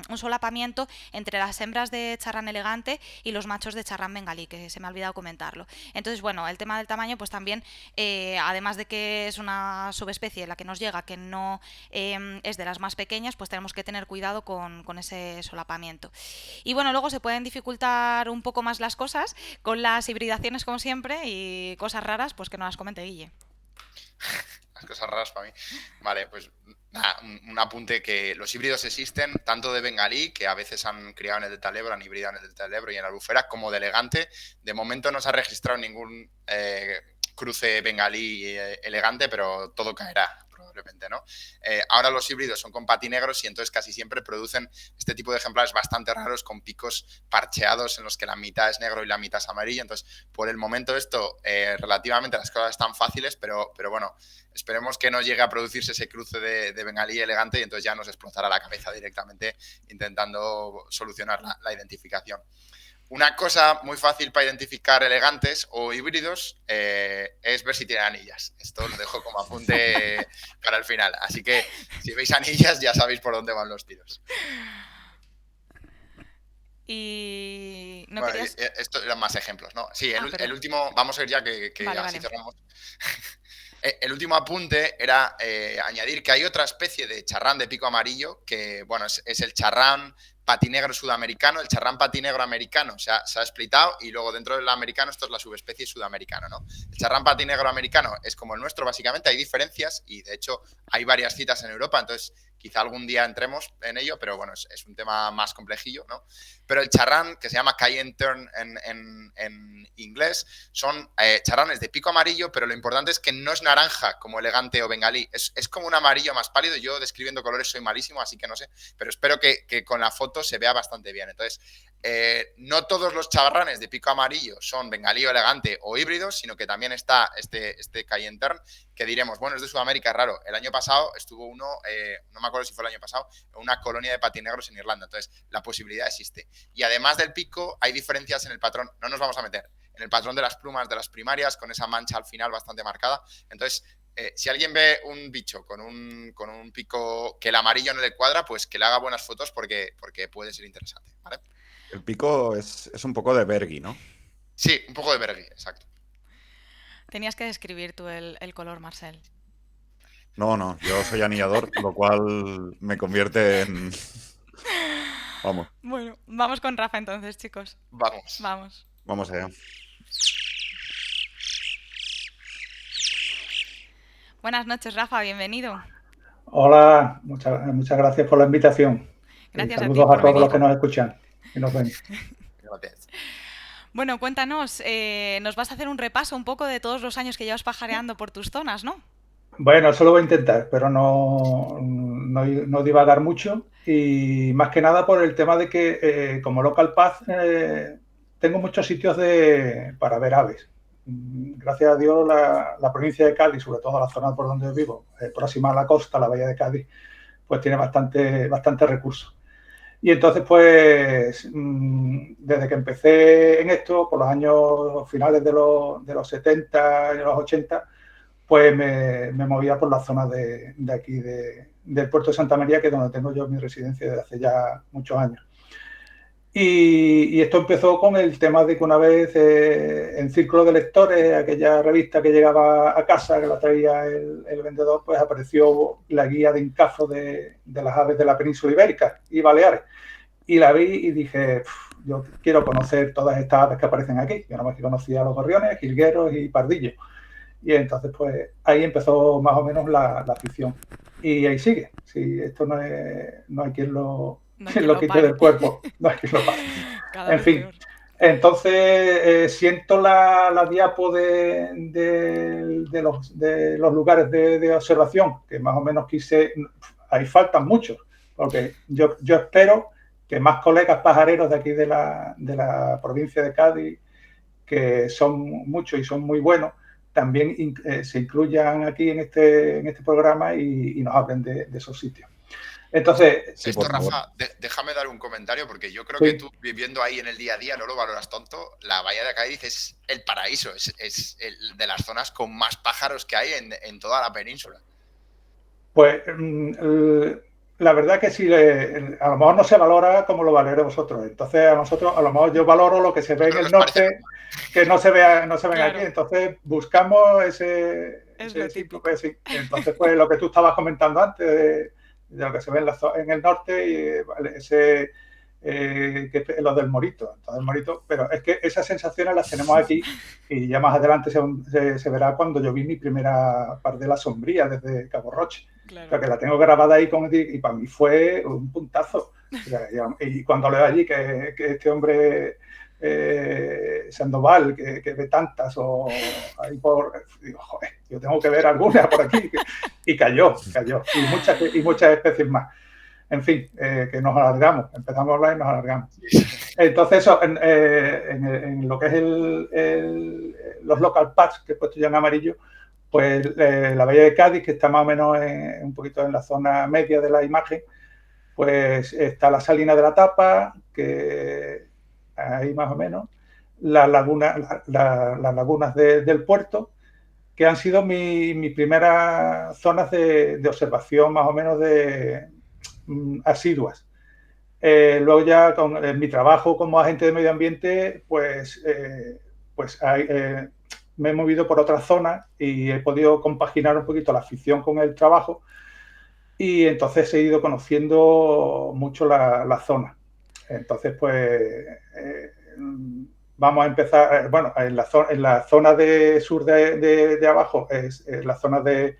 Speaker 1: un solapamiento entre las hembras de charrán elegante y los machos de charrán bengalí, que se me ha olvidado comentarlo. Entonces, bueno, el tema del tamaño, pues también, además de que es una subespecie la que nos llega, que no es de las más pequeñas, pues tenemos que tener cuidado con ese solapamiento. Y bueno, luego se pueden dificultar un poco más las cosas con las hibridaciones, como siempre, y cosas raras, pues que nos las comente Guille.
Speaker 3: Las cosas raras para mí. Vale, pues nada, un apunte: que los híbridos existen, tanto de bengalí, que a veces han criado en el Delta del Ebro, han hibridado en el Delta del Ebro y en la Albufera, como de elegante. De momento no se ha registrado ningún cruce bengalí elegante, pero todo caerá probablemente, ¿no? Ahora los híbridos son con patinegros, y entonces casi siempre producen este tipo de ejemplares bastante raros, con picos parcheados en los que la mitad es negro y la mitad es amarillo. Entonces, por el momento esto, relativamente las cosas están fáciles, pero bueno, esperemos que no llegue a producirse ese cruce de bengalí elegante, y entonces ya nos explotará la cabeza directamente intentando solucionar la identificación. Una cosa muy fácil para identificar elegantes o híbridos es ver si tienen anillas. Esto lo dejo como apunte para el final. Así que si veis anillas ya sabéis por dónde van los tiros.
Speaker 1: Y no
Speaker 3: bueno,
Speaker 1: querías...
Speaker 3: Estos eran más ejemplos, ¿no? Sí, el último, vamos a ver ya que
Speaker 1: vale,
Speaker 3: así
Speaker 1: vale.
Speaker 3: cerramos. El último apunte era añadir que hay otra especie de charrán de pico amarillo que, bueno, es el charrán patinegro sudamericano. El charrán patinegro americano se ha splitado, y luego dentro del americano esto es la subespecie sudamericana, ¿no? El charrán patinegro americano es como el nuestro, básicamente. Hay diferencias, y de hecho hay varias citas en Europa, entonces quizá algún día entremos en ello, pero bueno, es un tema más complejillo, ¿no? Pero el charrán, que se llama Cayenne Tern en inglés, son charranes de pico amarillo, pero lo importante es que no es naranja como elegante o bengalí, es como un amarillo más pálido. Yo describiendo colores soy malísimo, así que no sé, pero espero que con la foto se vea bastante bien. Entonces, no todos los charranes de pico amarillo son bengalí o elegante o híbridos, sino que también está este Cayenne Tern, que diremos, bueno, es de Sudamérica, es raro. El año pasado estuvo uno, no me acuerdo si fue el año pasado, en una colonia de patinegros en Irlanda. Entonces, la posibilidad existe. Y además del pico, hay diferencias en el patrón. No nos vamos a meter en el patrón de las plumas de las primarias, con esa mancha al final bastante marcada. Entonces, si alguien ve un bicho con un pico que el amarillo no le cuadra, pues que le haga buenas fotos, porque puede ser interesante, ¿vale?
Speaker 2: El pico es un poco de Bergui, ¿no?
Speaker 3: Sí, un poco de Bergui, exacto.
Speaker 1: Tenías que describir tú el color, Marcel.
Speaker 2: No, yo soy anillador, lo cual me convierte en... Vamos,
Speaker 1: Bueno, vamos con Rafa entonces, chicos.
Speaker 3: Vamos.
Speaker 1: Vamos.
Speaker 2: vamos allá.
Speaker 1: Buenas noches, Rafa, bienvenido.
Speaker 4: Hola, muchas gracias por la invitación.
Speaker 1: Gracias a ti
Speaker 4: Saludos
Speaker 1: por
Speaker 4: a todos
Speaker 1: venir.
Speaker 4: los que nos escuchan y nos ven.
Speaker 3: Gracias.
Speaker 1: Bueno, cuéntanos, nos vas a hacer un repaso un poco de todos los años que llevas pajareando por tus zonas, ¿no?
Speaker 4: Bueno, eso lo voy a intentar, pero no divagar mucho y más que nada por el tema de que como Local Path tengo muchos sitios para ver aves. Gracias a Dios la provincia de Cádiz, sobre todo la zona por donde vivo, próxima a la costa, la bahía de Cádiz, pues tiene bastante recursos. Y entonces, pues, desde que empecé en esto, por los años finales de los 70 y los 80, pues me movía por la zona de aquí, del puerto de Santa María, que es donde tengo yo mi residencia desde hace ya muchos años. Y esto empezó con el tema de que una vez en Círculo de Lectores, aquella revista que llegaba a casa, que la traía el vendedor, pues apareció la guía de encafo de las aves de la península ibérica y Baleares. Y la vi y dije, yo quiero conocer todas estas aves que aparecen aquí. Yo nada más que conocía los gorriones, jilgueros y pardillos. Y entonces, pues ahí empezó más o menos la afición. Y ahí sigue. Sí, esto no hay quien lo quite del cuerpo. No hay quien lo pare. En fin. Peor. Entonces, siento la diapo de los lugares de observación, que más o menos quise. Ahí faltan muchos, porque yo espero que más colegas pajareros de aquí de la provincia de Cádiz, que son muchos y son muy buenos, también se incluyan aquí en este programa y nos hablen de esos sitios. Entonces,
Speaker 3: sí, esto, Rafa, déjame dar un comentario, porque yo creo que tú, viviendo ahí en el día a día, no lo valoras tonto. La bahía de Cádiz es el paraíso, es de las zonas con más pájaros que hay en toda la península.
Speaker 4: Pues la verdad que sí, a lo mejor no se valora como lo valoréis vosotros. Entonces, a lo mejor yo valoro lo que se ve en el norte, que no se ven claro. Aquí. Entonces, buscamos ese tipo. Entonces, pues lo que tú estabas comentando antes de lo que se ve en el norte y los del Morito. Entonces, el Morito, pero es que esas sensaciones las tenemos aquí y ya más adelante se verá cuando yo vi mi primera pardela sombría desde Cabo Roche. Claro. O sea, que la tengo grabada ahí y para mí fue un puntazo. O sea, y cuando leo allí que este hombre Sandoval, que ve tantas, o ahí digo, joder, yo tengo que ver alguna por aquí. Y cayó. Y muchas especies más. En fin, que nos alargamos. Empezamos a hablar y nos alargamos. Entonces, eso, en lo que es los local paths que he puesto ya en amarillo, pues la bahía de Cádiz, que está más o menos un poquito en la zona media de la imagen, pues está la Salina de la Tapa, que ahí más o menos, las lagunas del puerto, que han sido mis primeras zonas de observación más o menos asiduas. Luego ya con mi trabajo como agente de medio ambiente, pues me he movido por otras zonas y he podido compaginar un poquito la afición con el trabajo, y entonces he ido conociendo mucho la zona. Entonces, pues vamos a empezar, bueno, en la zona de sur de abajo es la zona del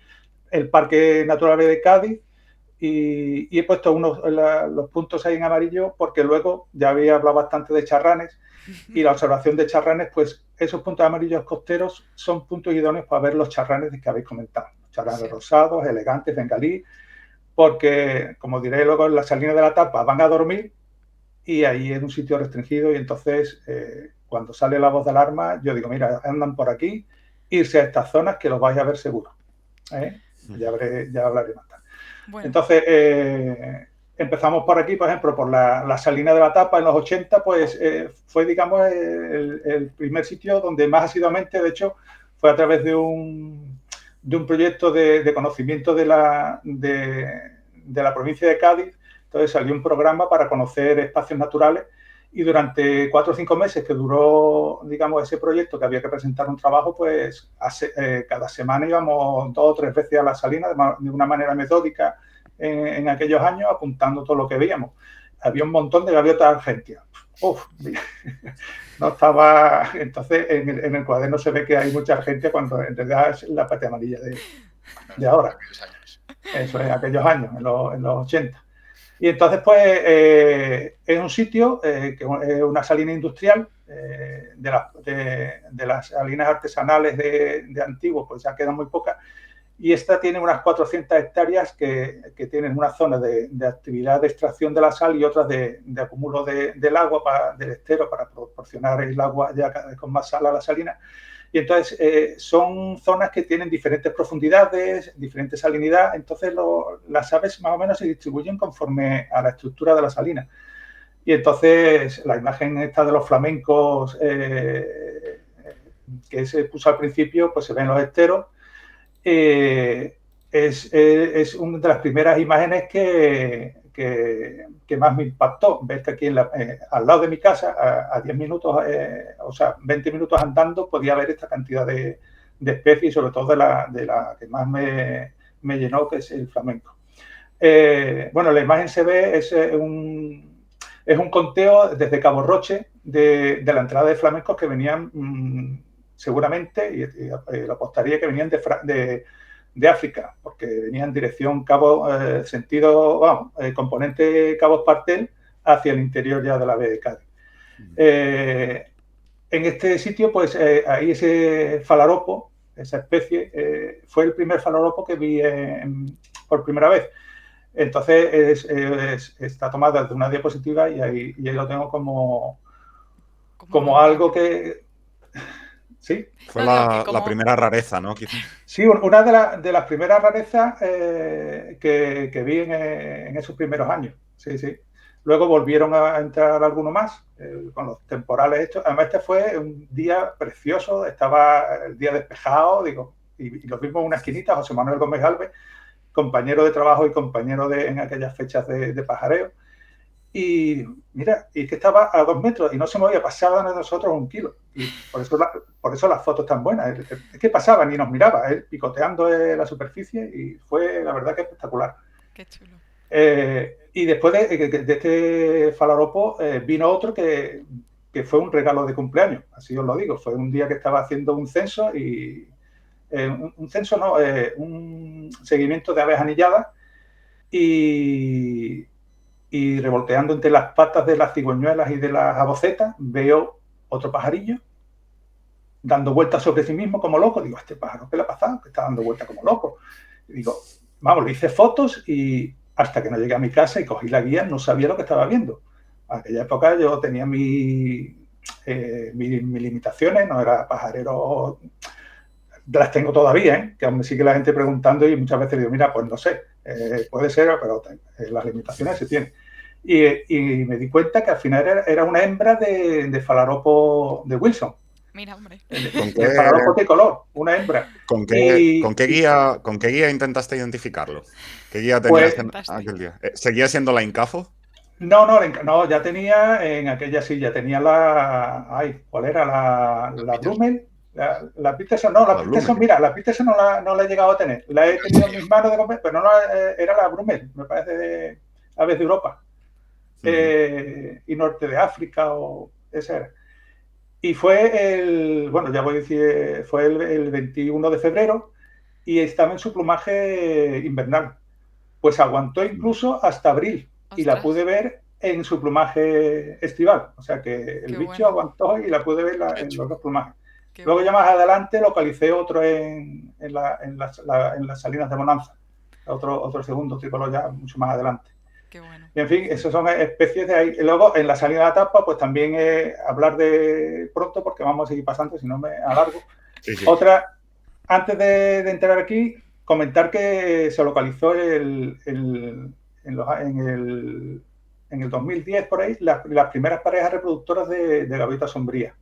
Speaker 4: Parque Natural de Cádiz, y he puesto los puntos ahí en amarillo porque luego ya había hablado bastante de charranes, y la observación de charranes, pues esos puntos amarillos costeros son puntos idóneos para ver los charranes que habéis comentado. Charranes rosados, elegantes, bengalí, porque, como diré luego, en la Salina de la Tapa van a dormir y ahí es un sitio restringido, y entonces cuando sale la voz de alarma, yo digo, mira, andan por aquí, irse a estas zonas que los vais a ver seguro. Ya hablaré más tarde. Bueno. Entonces, empezamos por aquí, por ejemplo, por la Salina de la Tapa en los 80, pues fue, digamos, el primer sitio donde más asiduamente, de hecho, fue a través de un proyecto de conocimiento de la provincia de Cádiz. Entonces salió un programa para conocer espacios naturales, Y durante 4 o 5 meses que duró, digamos, ese proyecto, que había que presentar un trabajo, pues cada semana íbamos 2 o 3 veces a la salina de una manera metódica en aquellos años, apuntando todo lo que veíamos. Había un montón de gaviotas argentinas. Uf, no estaba... Entonces, en el cuaderno se ve que hay mucha argentia cuando en realidad es la parte amarilla de ahora. Eso es, aquellos años, en los 80. Y entonces, pues, es un sitio que es una salina industrial de las salinas artesanales de antiguo, pues ya quedan muy pocas. Y esta tiene unas 400 hectáreas que tienen una zona de actividad de extracción de la sal y otras de acúmulo del agua del estero para proporcionar el agua ya con más sal a la salina. Y entonces son zonas que tienen diferentes profundidades, diferente salinidad. Entonces las aves más o menos se distribuyen conforme a la estructura de la salina. Y entonces la imagen esta de los flamencos que se puso al principio, pues se ven los esteros. Es una de las primeras imágenes que más me impactó. Ves que aquí al lado de mi casa, a 10 minutos, o sea, 20 minutos andando, podía ver esta cantidad de especies y sobre todo de la que más me llenó, que es el flamenco. Bueno, la imagen se ve, es un conteo desde Cabo Roche de la entrada de flamencos que venían seguramente, y lo apostaría que venían de África, porque venían en dirección sentido, vamos, componente Cabo Espartel hacia el interior ya de la B de Cádiz. En este sitio, pues ahí ese falaropo, esa especie, fue el primer falaropo que vi por primera vez. Entonces está tomada de una diapositiva y ahí lo tengo como algo que... ¿Sí?
Speaker 2: Fue la primera rareza, ¿no? Quizás.
Speaker 4: Sí, una de las primeras rarezas que vi en esos primeros años. Sí, sí. Luego volvieron a entrar algunos más con los temporales estos. Además, este fue un día precioso, estaba el día despejado, digo, y lo vimos en una esquinita, José Manuel Gómez Galvez, compañero de trabajo y compañero en aquellas fechas de pajareo. Y mira, y que estaba a 2 metros y no se movía, pasaba de nosotros 1 kilo. Y por eso las fotos tan buenas. Es que pasaban y nos miraba, picoteando la superficie, y fue la verdad que espectacular.
Speaker 1: Qué chulo.
Speaker 4: Y después de este falaropo vino otro que fue un regalo de cumpleaños, así os lo digo. Fue un día que estaba haciendo un censo y... un censo no, un seguimiento de aves anilladas y revolteando entre las patas de las cigüeñuelas y de las abocetas, veo otro pajarillo dando vueltas sobre sí mismo como loco. Digo, ¿a este pájaro qué le ha pasado? Que está dando vueltas como loco. Y digo, vamos, le hice fotos y hasta que no llegué a mi casa y cogí la guía, no sabía lo que estaba viendo. En aquella época yo tenía mis limitaciones, no era pajarero... Las tengo todavía, que aún me sigue la gente preguntando y muchas veces digo, mira, pues no sé, puede ser, pero las limitaciones se tienen. Y me di cuenta que al final era una hembra de falaropo de Wilson.
Speaker 1: Mira, hombre.
Speaker 4: De falaropo tricolor, una hembra.
Speaker 2: ¿Con qué guía intentaste identificarlo? ¿Qué guía tenías aquel día? ¿Seguía siendo la Incafo?
Speaker 4: No, ya tenía en aquella silla, tenía ¿cuál era? La Brummel. La Peterson, mira, la Peterson no la he llegado a tener. La he tenido en mis manos de comer, pero no era la Brummel, me parece, de aves de Europa y norte de África, o ese era. Y fue fue el 21 de febrero y estaba en su plumaje invernal. Pues aguantó incluso hasta abril. ¡Ostras! Y la pude ver en su plumaje estival. O sea que el bicho aguantó y la pude ver en los dos plumajes. Luego ya más adelante localicé otro en las salinas de Bonanza, otro segundo tricolor ya mucho más adelante.
Speaker 1: Qué bueno.
Speaker 4: Y en fin, esas son especies de ahí. Y luego en la salina de Tapa, pues también hablar de pronto, porque vamos a seguir pasando, si no me alargo. Sí. Otra, antes de entrar aquí, comentar que se localizó en el 2010 por ahí las primeras parejas reproductoras de gaviota sombría.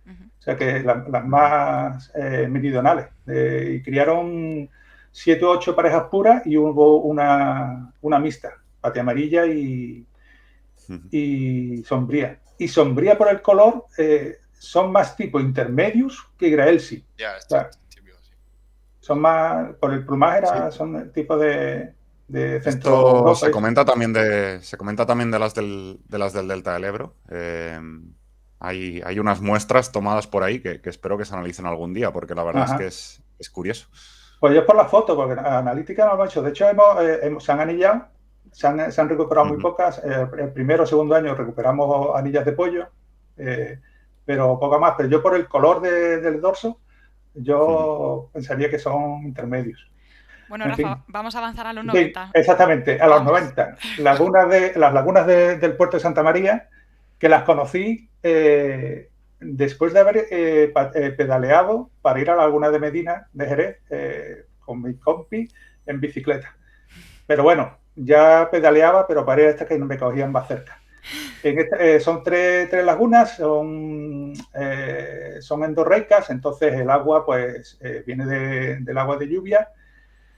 Speaker 4: O sea que las más meridionales. Y criaron 7 u 8 parejas puras y hubo una mixta, patia amarilla y sombría. y sombría por el color, son más tipo intermedios que Graelsi.
Speaker 3: Ya,
Speaker 4: O sea,
Speaker 3: típico, sí.
Speaker 4: son más, por el plumaje
Speaker 2: Sí.
Speaker 4: son el tipo de Centro
Speaker 2: Esto
Speaker 4: Europa.
Speaker 2: se comenta también de las del Delta del Ebro. Hay unas muestras tomadas por ahí que espero que se analicen algún día, porque la verdad es que es curioso.
Speaker 4: Pues yo por la foto, porque analítica no lo hemos hecho. De hecho, se han anillado, se han recuperado muy pocas. El primero o segundo año recuperamos anillas de pollo, pero poco más. Pero yo por el color del dorso, yo pensaría que son intermedios.
Speaker 1: Bueno,
Speaker 4: En
Speaker 1: Rafa,
Speaker 4: fin.
Speaker 1: vamos a avanzar a los
Speaker 4: Sí,
Speaker 1: 90.
Speaker 4: exactamente, a los
Speaker 1: Vamos.
Speaker 4: 90. Las lagunas del puerto de Santa María, que las conocí después de haber pedaleado para ir a la laguna de Medina, de Jerez, con mi compi en bicicleta. Pero bueno, ya pedaleaba, pero para ir a estas que no me cogían más cerca. Son tres lagunas, son endorreicas, entonces el agua pues viene del agua de lluvia,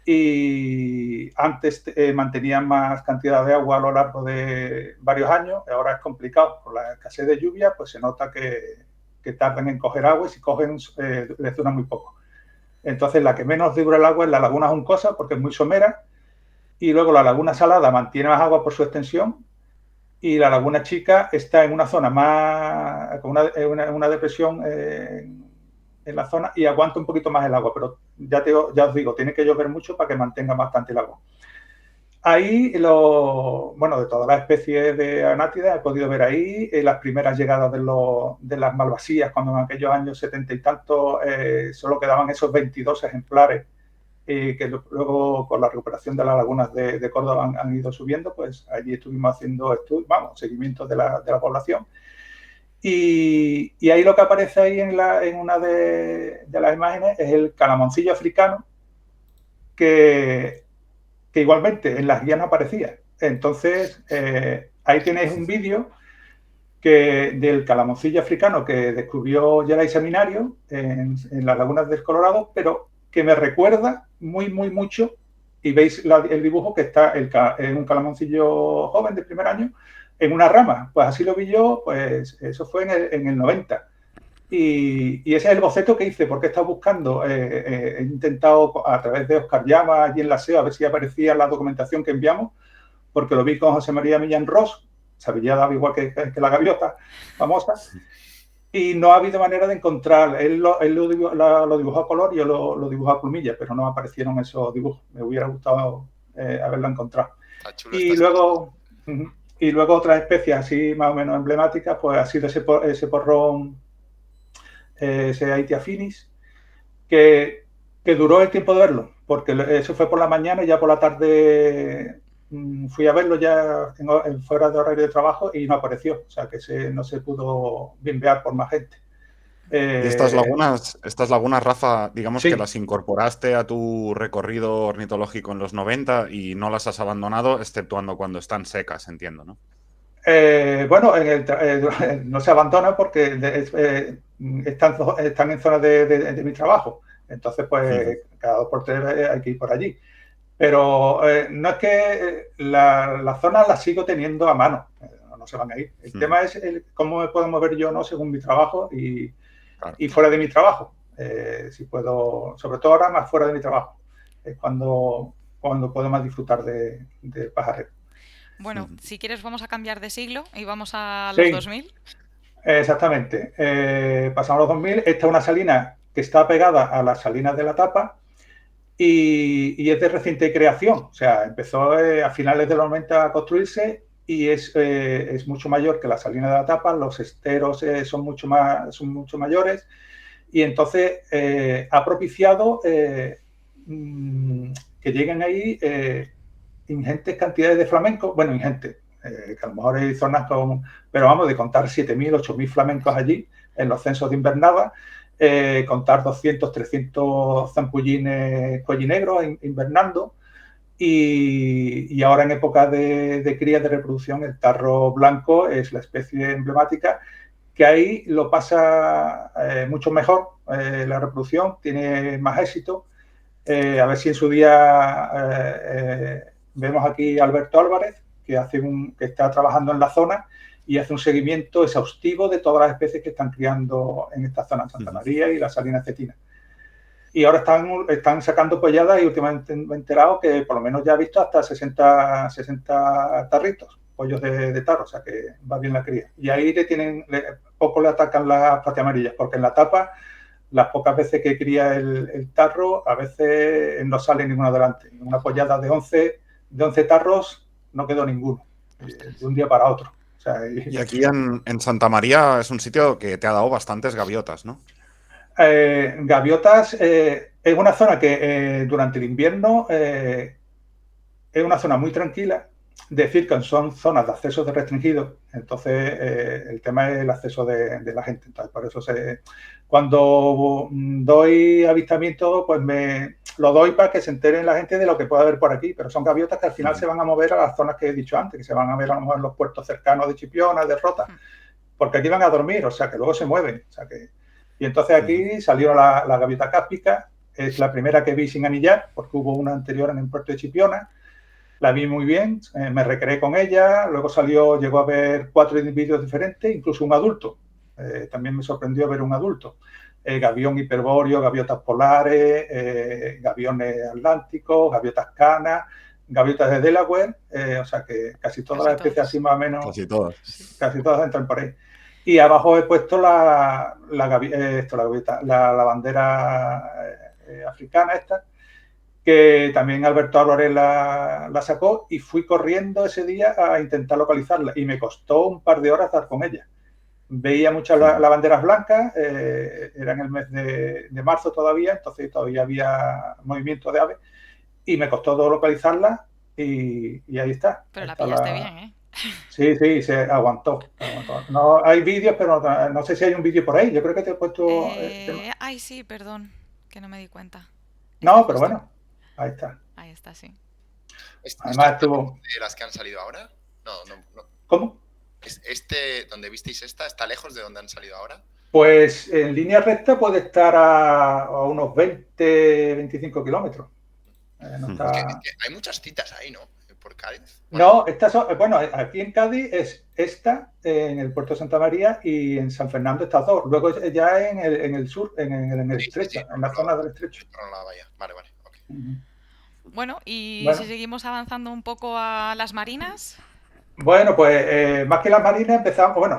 Speaker 4: y antes mantenían más cantidad de agua a lo largo de varios años. Ahora es complicado por la escasez de lluvia, pues se nota que tardan en coger agua, y si cogen les dura muy poco. Entonces la que menos dura el agua es la laguna Juncosa, porque es muy somera, y luego la laguna Salada mantiene más agua por su extensión, y la laguna Chica está en una zona más, con una depresión en la zona, y aguanta un poquito más el agua, pero ya os digo, tiene que llover mucho para que mantenga bastante el agua. Ahí, de todas las especies de anátidas he podido ver ahí las primeras llegadas de las malvasías, cuando en aquellos años 70 y tantos solo quedaban esos 22 ejemplares, que luego con la recuperación de las lagunas de Córdoba han ido subiendo. Pues allí estuvimos haciendo seguimientos de la población. Y ahí lo que aparece ahí en una de las imágenes es el calamoncillo africano, que igualmente en las guías no aparecía. Entonces, ahí tenéis un vídeo del calamoncillo africano que descubrió Geray Seminario en las lagunas del Colorado, pero que me recuerda mucho, y veis el dibujo que está en un calamoncillo joven de primer año en una rama. Pues así lo vi yo, pues eso fue en el 90. Y ese es el boceto que hice, porque he estado buscando, he intentado a través de Oscar Llama allí en la SEO a ver si aparecía la documentación que enviamos, porque lo vi con José María Millán Ros, se había dado igual que la gaviota famosa, y no ha habido manera de encontrar. Él lo dibujó a color y yo lo dibujé a plumilla, pero no aparecieron esos dibujos. Me hubiera gustado haberlo encontrado. Y luego otras especies así más o menos emblemáticas, pues ha sido ese porrón, ese Aitia finis, que duró el tiempo de verlo, porque eso fue por la mañana, y ya por la tarde fui a verlo ya fuera de horario de trabajo y no apareció, o sea que no se pudo bimbear por más gente.
Speaker 2: Y estas lagunas, Rafa, digamos
Speaker 4: sí.
Speaker 2: que las incorporaste a tu recorrido ornitológico en los 90 y no las has abandonado, exceptuando cuando están secas, entiendo, ¿no?
Speaker 4: No se abandona porque están en zonas de mi trabajo. Entonces, pues, cada 2 por 3 hay que ir por allí. Pero no es que las zonas las sigo teniendo a mano, no se van a ir. El tema es cómo me puedo mover yo, ¿no?, según mi trabajo y fuera de mi trabajo. Si puedo, sobre todo ahora más fuera de mi trabajo, es cuando puedo más disfrutar de pajarero.
Speaker 1: Bueno, si quieres vamos a cambiar de siglo y vamos a los 2000.
Speaker 4: Exactamente. Pasamos a los 2000. Esta es una salina que está pegada a las salinas de la Tapa y es de reciente creación. O sea, empezó a finales de los 90 a construirse y es mucho mayor que la salina de la Tapa. Los esteros son mucho mayores, y entonces ha propiciado que lleguen ahí ingentes cantidades de flamencos. Bueno, ingentes, que a lo mejor hay zonas pero vamos, de contar 7.000, 8.000 flamencos allí en los censos de invernada, contar 200, 300 zampullines collinegros invernando, y ahora en época de cría, de reproducción, el tarro blanco es la especie emblemática, que ahí lo pasa mucho mejor la reproducción, tiene más éxito. A ver si en su día vemos aquí a Alberto Álvarez, que está trabajando en la zona y hace un seguimiento exhaustivo de todas las especies que están criando en esta zona, Santa María y la Salina Cetina. Y ahora están sacando polladas y últimamente me he enterado que por lo menos ya he visto hasta 60 tarritos, pollos de tarro, o sea que va bien la cría. Y ahí poco le atacan las plateamarillas, porque en la tapa, las pocas veces que cría el tarro, a veces no sale ninguno adelante. En una pollada de 11 tarros no quedó ninguno, de un día para otro. O sea,
Speaker 2: y aquí en Santa María es un sitio que te ha dado bastantes gaviotas, ¿no?
Speaker 4: Gaviotas es una zona que durante el invierno es una zona muy tranquila. Decir que son zonas de acceso de restringido, entonces el tema es el acceso de la gente. Entonces, por eso cuando doy avistamiento, pues lo doy para que se enteren la gente de lo que puede haber por aquí, pero son gaviotas que al final se van a mover a las zonas que he dicho antes, que se van a ver a lo mejor en los puertos cercanos de Chipiona, de Rota, porque aquí van a dormir, o sea que luego se mueven. O sea que... Y entonces aquí salió la gaviota cáspica, es la primera que vi sin anillar, porque hubo una anterior en el puerto de Chipiona. La vi muy bien, me recreé con ella, luego llegó a ver 4 individuos diferentes, incluso un adulto. También me sorprendió ver un adulto. Gavión hiperbóreo, gaviotas polares, gaviones atlánticos, gaviotas canas, gaviotas de Delaware, o sea que casi todas las especies así más o menos. Casi todas entran por ahí. Y abajo he puesto la bandera africana esta, que también Alberto Álvarez la sacó, y fui corriendo ese día a intentar localizarla y me costó un par de horas dar con ella. Veía muchas las banderas blancas, era en el mes de marzo todavía, entonces todavía había movimiento de aves y me costó localizarla y ahí está.
Speaker 1: Pero
Speaker 4: ahí
Speaker 1: la
Speaker 4: está
Speaker 1: pillaste bien, ¿eh?
Speaker 4: Sí, se aguantó. No, hay vídeos, pero no sé si hay un vídeo por ahí. Yo creo que te he puesto...
Speaker 1: Ay, sí, perdón, que no me di cuenta.
Speaker 4: No, pero bueno, ahí está.
Speaker 1: Ahí está, sí.
Speaker 3: Además estuvo... ¿De las que han salido ahora? No.
Speaker 4: ¿Cómo?
Speaker 3: ¿Donde visteis está lejos de donde han salido ahora?
Speaker 4: Pues en línea recta puede estar a unos 20-25 kilómetros. No está...
Speaker 3: es que hay muchas citas ahí, ¿no? Por Cádiz. Bueno,
Speaker 4: aquí en Cádiz es esta, en el puerto de Santa María, y en San Fernando estas dos. Luego ya en el sur, en el estrecho, en la zona del estrecho.
Speaker 3: Vale, okay.
Speaker 1: Bueno, y si seguimos avanzando un poco a las marinas.
Speaker 4: Bueno, pues más que las marinas empezamos con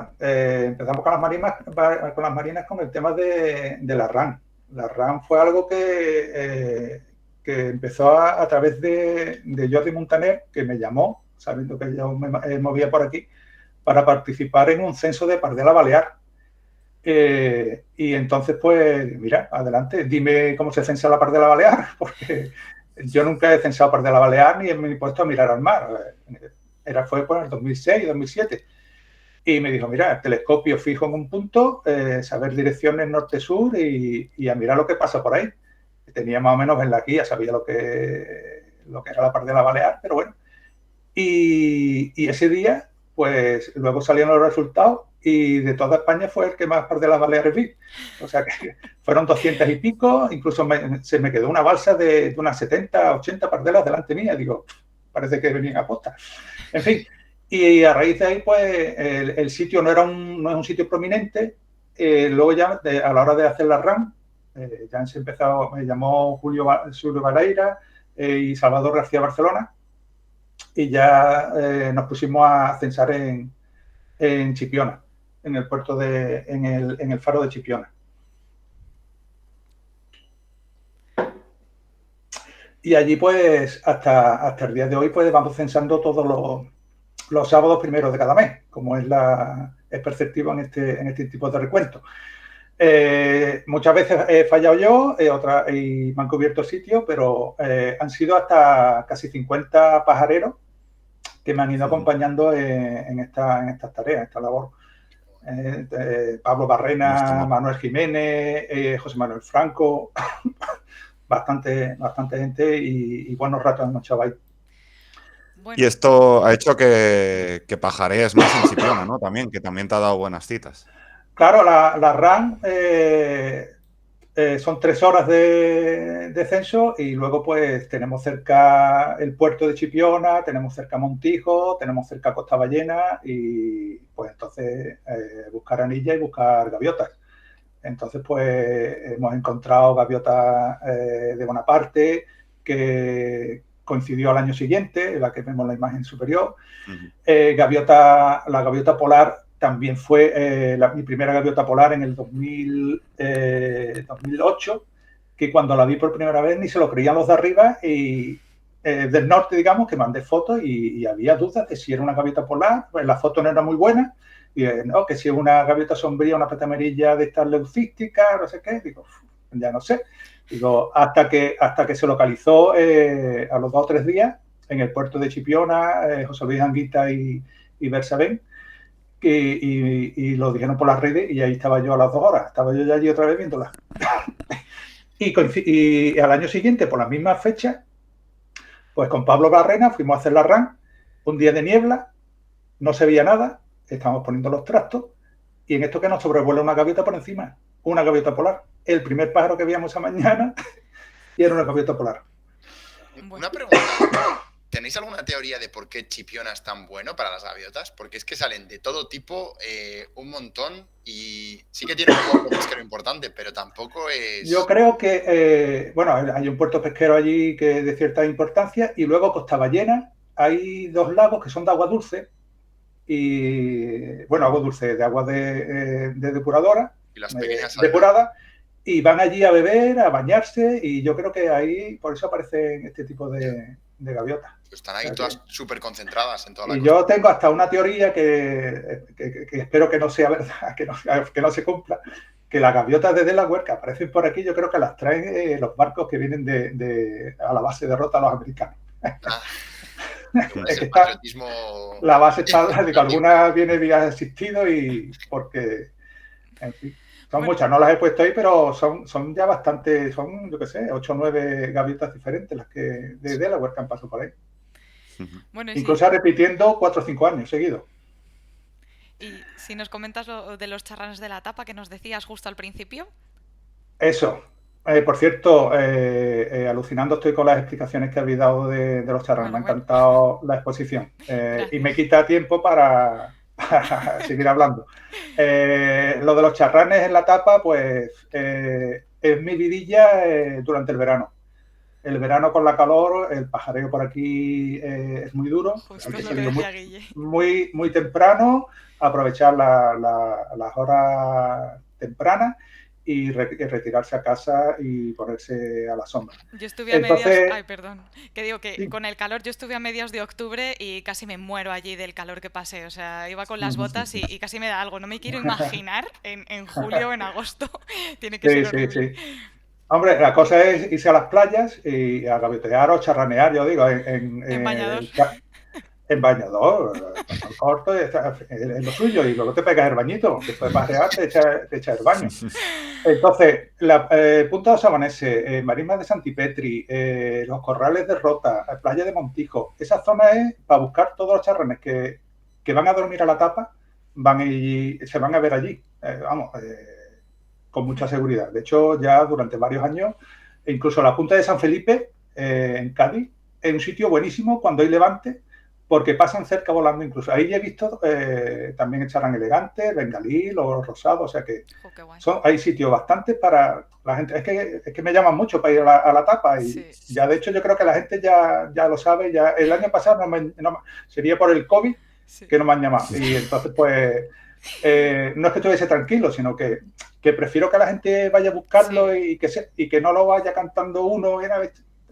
Speaker 4: las marinas con el tema de la RAN. La RAN fue algo que empezó a través de Jordi Montaner, que me llamó, sabiendo que yo me movía por aquí, para participar en un censo de pardela balear. Y entonces, pues, mira, adelante, dime cómo se censa la pardela balear, porque yo nunca he censado pardela balear ni me he puesto a mirar al mar. Fue por el 2006, 2007. Y me dijo, mira, el telescopio fijo en un punto, saber direcciones norte-sur y a mirar lo que pasa por ahí. Tenía más o menos en la guía, sabía lo que era la pardela balear, pero bueno. Y ese día, pues luego salieron los resultados y de toda España fue el que más pardelas baleares vi. O sea que fueron 200 y pico, incluso se me quedó una balsa de unas 70, 80 pardelas delante mía. Digo, parece que venían a posta. En fin, y a raíz de ahí, pues el sitio no es un sitio prominente. Luego ya, a la hora de hacer la RAM, ya me llamó Julio Vareira y Salvador García Barcelona, y ya nos pusimos a censar en Chipiona, en el puerto en el faro de Chipiona. Y allí, pues, hasta el día de hoy, pues vamos censando todos los sábados primeros de cada mes, como es perceptivo en este tipo de recuento. Muchas veces he fallado yo, y me han cubierto sitios, pero han sido hasta casi 50 pajareros que me han ido acompañando en estas tareas, en esta labor. Pablo Barrena, Manuel Jiménez, José Manuel Franco, bastante gente y buenos ratos hemos echado ahí.
Speaker 2: Bueno. Y esto ha hecho que pajarees más en Chipiona, ¿no? También, que también te ha dado buenas citas.
Speaker 4: Claro, la RAN son 3 horas de descenso y luego pues tenemos cerca el puerto de Chipiona, tenemos cerca Montijo, tenemos cerca Costa Ballena y pues entonces buscar anilla y buscar gaviotas. Entonces pues hemos encontrado gaviotas de Bonaparte que coincidió al año siguiente, en la que vemos la imagen superior. La gaviota polar también fue mi primera gaviota polar en el 2008, que cuando la vi por primera vez ni se lo creían los de arriba y del norte, digamos, que mandé fotos y había dudas de si era una gaviota polar, pues la foto no era muy buena, y no, que si es una gaviota sombría, una petamerilla de estas leucísticas, no sé qué, digo, ya no sé. Digo, hasta que se localizó a los 2 o 3 días en el puerto de Chipiona, José Luis Anguita y Bersabén, y lo dijeron por las redes y ahí estaba yo a las 2 horas. Estaba yo ya allí otra vez viéndola. y al año siguiente, por las mismas fechas, pues con Pablo Barrena fuimos a hacer la run, un día de niebla, no se veía nada, estábamos poniendo los trastos y en esto que nos sobrevuela una gaviota por encima, una gaviota polar. El primer pájaro que veíamos esa mañana y era una gaviota polar.
Speaker 3: Una pregunta. ¿Tenéis alguna teoría de por qué Chipiona es tan bueno para las gaviotas? Porque es que salen de todo tipo, un montón, y sí que tiene un puerto pesquero importante, pero tampoco es...
Speaker 4: Yo creo que, bueno, hay un puerto pesquero allí que es de cierta importancia, y luego Costa Ballena hay 2 lagos que son de agua dulce, y, bueno, agua dulce, de agua de depuradora,
Speaker 3: y las pequeñas
Speaker 4: depurada, y van allí a beber, a bañarse, y yo creo que ahí, por eso aparecen este tipo de gaviotas.
Speaker 3: Están ahí todas súper concentradas en toda la
Speaker 4: y
Speaker 3: costa.
Speaker 4: yo tengo hasta una teoría que espero que no sea verdad, que no se cumpla, que las gaviotas de Delaware que aparecen por aquí, yo creo que las traen los barcos que vienen a la base de Rota a los americanos.
Speaker 3: Es el patriotismo...
Speaker 4: La base está, digo, alguna viene vía asistido y porque, en fin, son muchas, no las he puesto ahí, pero son ya bastante, son, yo qué sé, 8 o 9 gaviotas diferentes las que de Delaware que han pasado por ahí. Bueno, incluso sí, repitiendo 4 o 5 años seguidos.
Speaker 1: Y si nos comentas lo de los charranes de la tapa que nos decías justo al principio.
Speaker 4: Eso. Por cierto, alucinando estoy con las explicaciones que habéis dado de los charranes. Me ha encantado la exposición. Y me quita tiempo para seguir hablando. Lo de los charranes en la tapa, pues es mi vidilla durante el verano. El verano con la calor, el pajareo por aquí es muy duro. Hay que salir muy temprano, aprovechar las horas tempranas y retirarse a casa y ponerse a la sombra.
Speaker 1: Yo estuve a mediados... Ay, perdón. Que digo que sí, con el calor yo estuve a mediados de octubre y casi me muero allí del calor que pasé. O sea, iba con las botas y casi me da algo. No me quiero imaginar en julio o en agosto. Tiene que ser horrible.
Speaker 4: Sí. Hombre, la cosa es irse a las playas y a gaviotear o charranear, yo digo, en
Speaker 1: bañador.
Speaker 4: En bañador, corto, es lo suyo, y luego te pegas el bañito, después de pasear te echas el baño. Entonces, Punta de Sabanese, Marismas de Santipetri, los Corrales de Rota, Playa de Montijo, esa zona es para buscar todos los charranes que van a dormir a la tapa, se van a ver allí. Con mucha seguridad. De hecho, ya durante varios años, incluso la Punta de San Felipe, en Cádiz, es un sitio buenísimo cuando hay levante, porque pasan cerca volando incluso. Ahí ya he visto también el charrán elegante, el bengalí, los rosados, o sea que hay sitios bastante para la gente. Es que me llaman mucho para ir a la tapa y sí, ya de hecho yo creo que la gente ya lo sabe. Ya el año pasado sería por el COVID que no me han llamado. Y entonces pues no es que estuviese tranquilo, sino que prefiero que la gente vaya a buscarlo y que no lo vaya cantando uno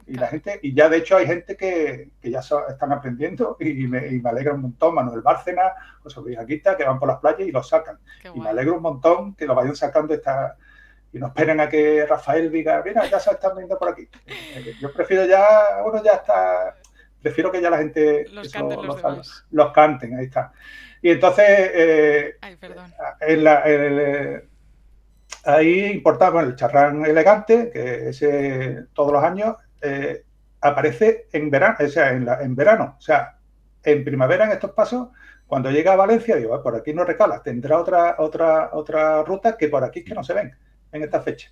Speaker 4: y la gente, y ya de hecho hay gente que ya están aprendiendo y me alegra un montón. Manuel Bárcena, José Luis Aquita, que van por las playas y lo sacan. Y me alegra un montón que lo vayan sacando y no esperen a que Rafael diga, mira, ya se están viendo por aquí. Yo prefiero prefiero que ya la gente los canten, ahí está. Y entonces, ahí importa, bueno, el charrán elegante, que ese todos los años aparece en verano, o sea, en verano, o sea, en primavera en estos pasos, cuando llega a Valencia, digo, por aquí no recala, tendrá otra ruta que por aquí es que no se ven en esta fecha.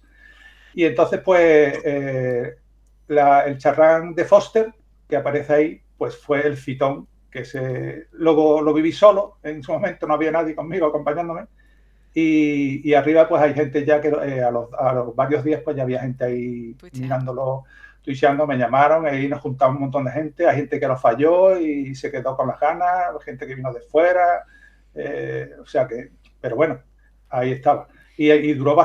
Speaker 4: Y entonces, pues, el charrán de Foster, que aparece ahí, pues fue el citón, luego lo viví solo, en su momento no había nadie conmigo acompañándome, y arriba pues hay gente ya que a los varios días pues ya había gente ahí mirándolo, tuiseando, me llamaron, ahí nos juntamos un montón de gente, hay gente que lo falló y se quedó con las ganas, gente que vino de fuera, o sea que, pero bueno, ahí estaba. Y duró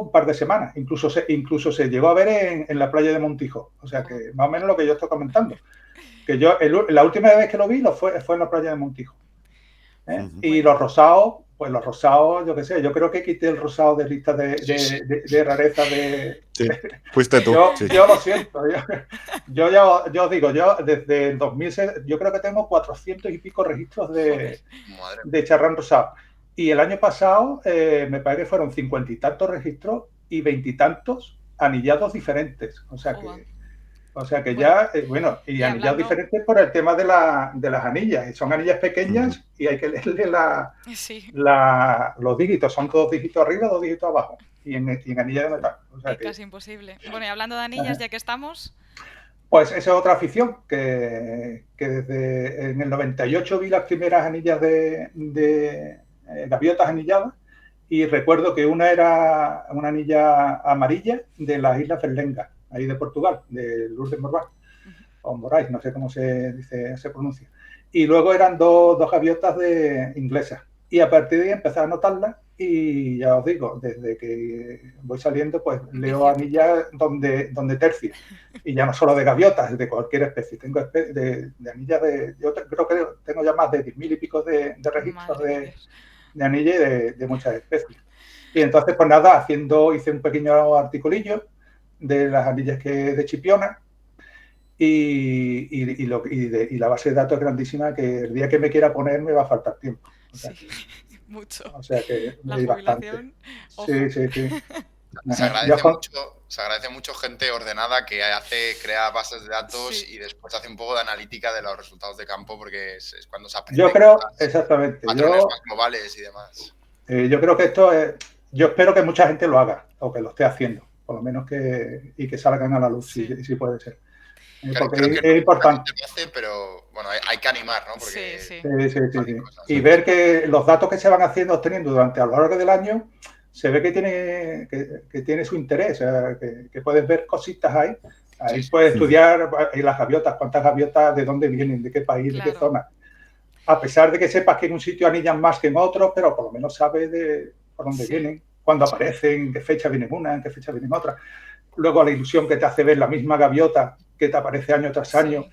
Speaker 4: un par de semanas, incluso se llegó a ver en la playa de Montijo, o sea que más o menos lo que yo estoy comentando, que yo la última vez que lo vi fue en la playa de Montijo. Y los rosados, pues los rosados, yo qué sé, yo creo que quité el rosado de lista de rareza de...
Speaker 2: Sí, fuiste tú.
Speaker 4: Yo lo siento, yo os digo, yo desde el 2006, yo creo que tengo 400 y pico registros de charrán rosado. Y el año pasado me parece que fueron 50 y tantos registros y 20 y tantos anillados diferentes. O sea que ya, bueno, y anillados diferentes por el tema de las anillas. Son anillas pequeñas y hay que leerle los dígitos. Son 2 dígitos arriba, 2 dígitos abajo. Y en anillas de metal. O sea
Speaker 1: es casi imposible. Bueno, y hablando de anillas, ya que estamos...
Speaker 4: Pues esa es otra afición, que desde en el 98 vi las primeras anillas de gaviotas anilladas, y recuerdo que una era una anilla amarilla de las Islas Berlengas, ahí de Portugal, de Lourdes Morbán, o Moraes, no sé cómo se pronuncia. Y luego eran dos gaviotas inglesas. Y a partir de ahí empecé a notarlas, y ya os digo, desde que voy saliendo, pues leo anillas donde tercio. Y ya no solo de gaviotas, de cualquier especie. Tengo de anillas yo creo que tengo ya más de 10.000 y pico de registros de anillas y de muchas especies. Y entonces, pues nada, hice un pequeño articulillo de las anillas de Chipiona, y la base de datos es grandísima, que el día que me quiera poner me va a faltar tiempo. O sea,
Speaker 1: mucho.
Speaker 4: O sea que
Speaker 1: la jubilación.
Speaker 4: Bastante. Sí.
Speaker 3: Se agradece mucho gente ordenada que crea bases de datos y después hace un poco de analítica de los resultados de campo, porque es cuando se aprende.
Speaker 4: Yo creo, exactamente.
Speaker 3: Patrones más globales y demás.
Speaker 4: Yo creo que esto yo espero que mucha gente lo haga, o que lo esté haciendo, por lo menos que salgan a la luz, si puede ser. Porque es importante.
Speaker 3: Pero bueno, hay que animar, ¿no? Porque
Speaker 4: sí. Y ver que los datos que se van obteniendo durante a lo largo del año, se ve que tiene su interés, o sea, que puedes ver cositas ahí. Ahí puedes estudiar las gaviotas, cuántas gaviotas, de dónde vienen, de qué país, de qué zona. A pesar de que sepas que en un sitio anillan más que en otro, pero por lo menos sabes por dónde vienen, cuándo aparecen, en qué fecha vienen una, en qué fecha vienen otra. Luego la ilusión que te hace ver la misma gaviota que te aparece año tras año.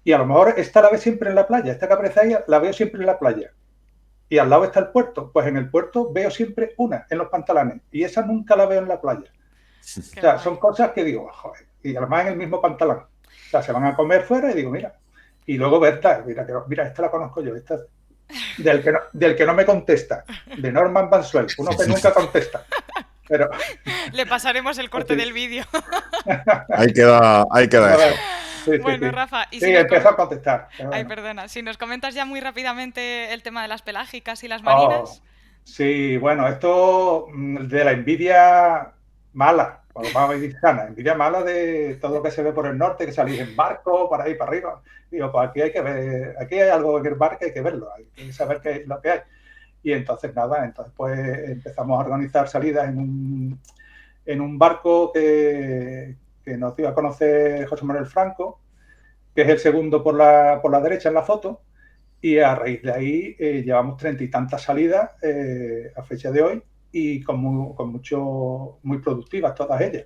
Speaker 4: Y a lo mejor esta la ves siempre en la playa, esta que aparece ahí la veo siempre en la playa. Y al lado está el puerto, pues en el puerto veo siempre una en los pantalanes, y esa nunca la veo en la playa. O sea, son cosas que digo, joder, y además en el mismo pantalón. O sea, se van a comer fuera y digo, mira. Y luego verla, mira, esta la conozco yo, esta del que no me contesta, de Norman Van Suel, uno que nunca contesta. Pero
Speaker 1: le pasaremos el corte del vídeo.
Speaker 2: Ahí queda eso.
Speaker 1: Bueno, Rafa, y
Speaker 4: empezó a contestar.
Speaker 1: Ay, perdona. Si nos comentas ya muy rápidamente el tema de las pelágicas y las marinas.
Speaker 4: Sí, bueno, esto de la envidia mala, cuando vamos a vivir sana, envidia mala de todo lo que se ve por el norte, que salís en barco, para ahí para arriba. Digo, pues aquí hay que ver, aquí hay algo en el barco, hay que verlo, hay que saber qué es lo que hay. Y entonces pues empezamos a organizar salidas en un barco que nos dio a conocer José Manuel Franco, que es el segundo por la derecha en la foto, y a raíz de ahí llevamos 30 y tantas salidas a fecha de hoy, y muy productivas todas ellas.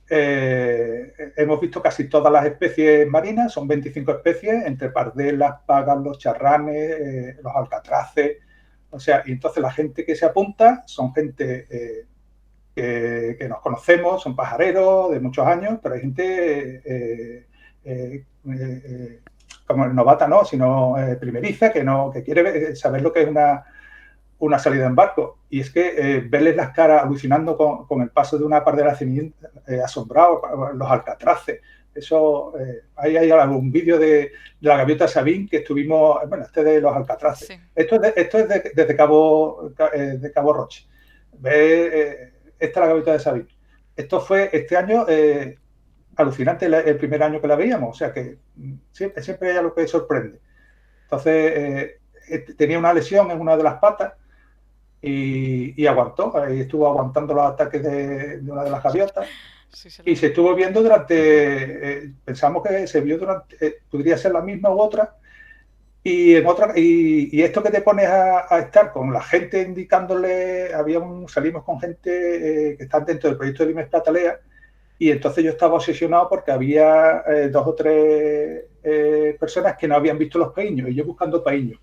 Speaker 4: Hemos visto casi todas las especies marinas, son 25 especies, entre pardelas, pagas, los charranes, los alcatraces. O sea, y entonces la gente que se apunta son gente que nos conocemos, son pajareros de muchos años, pero hay gente como novata, no, sino primeriza, que quiere saber lo que es una salida en barco. Y es que verles las caras alucinando con el paso de una pardela asombrados, los alcatraces. Eso, ahí hay algún vídeo de la gaviota Sabine que estuvimos, bueno, de los alcatraces. Sí. Esto es desde Cabo Roche. Esta es la gaviota de Sabine. esto fue este año alucinante el primer año que la veíamos, o sea que siempre hay algo que sorprende. Entonces, tenía una lesión en una de las patas y aguantó, y estuvo aguantando los ataques de una de las gaviotas. Y se estuvo viendo durante, pensamos que se vio durante, podría ser la misma u otra, y esto que te pones a estar con la gente indicándole, salimos con gente que están dentro del proyecto de Limes Platalea, y entonces yo estaba obsesionado porque había 2 o 3 personas que no habían visto los paíños, y yo buscando paíños,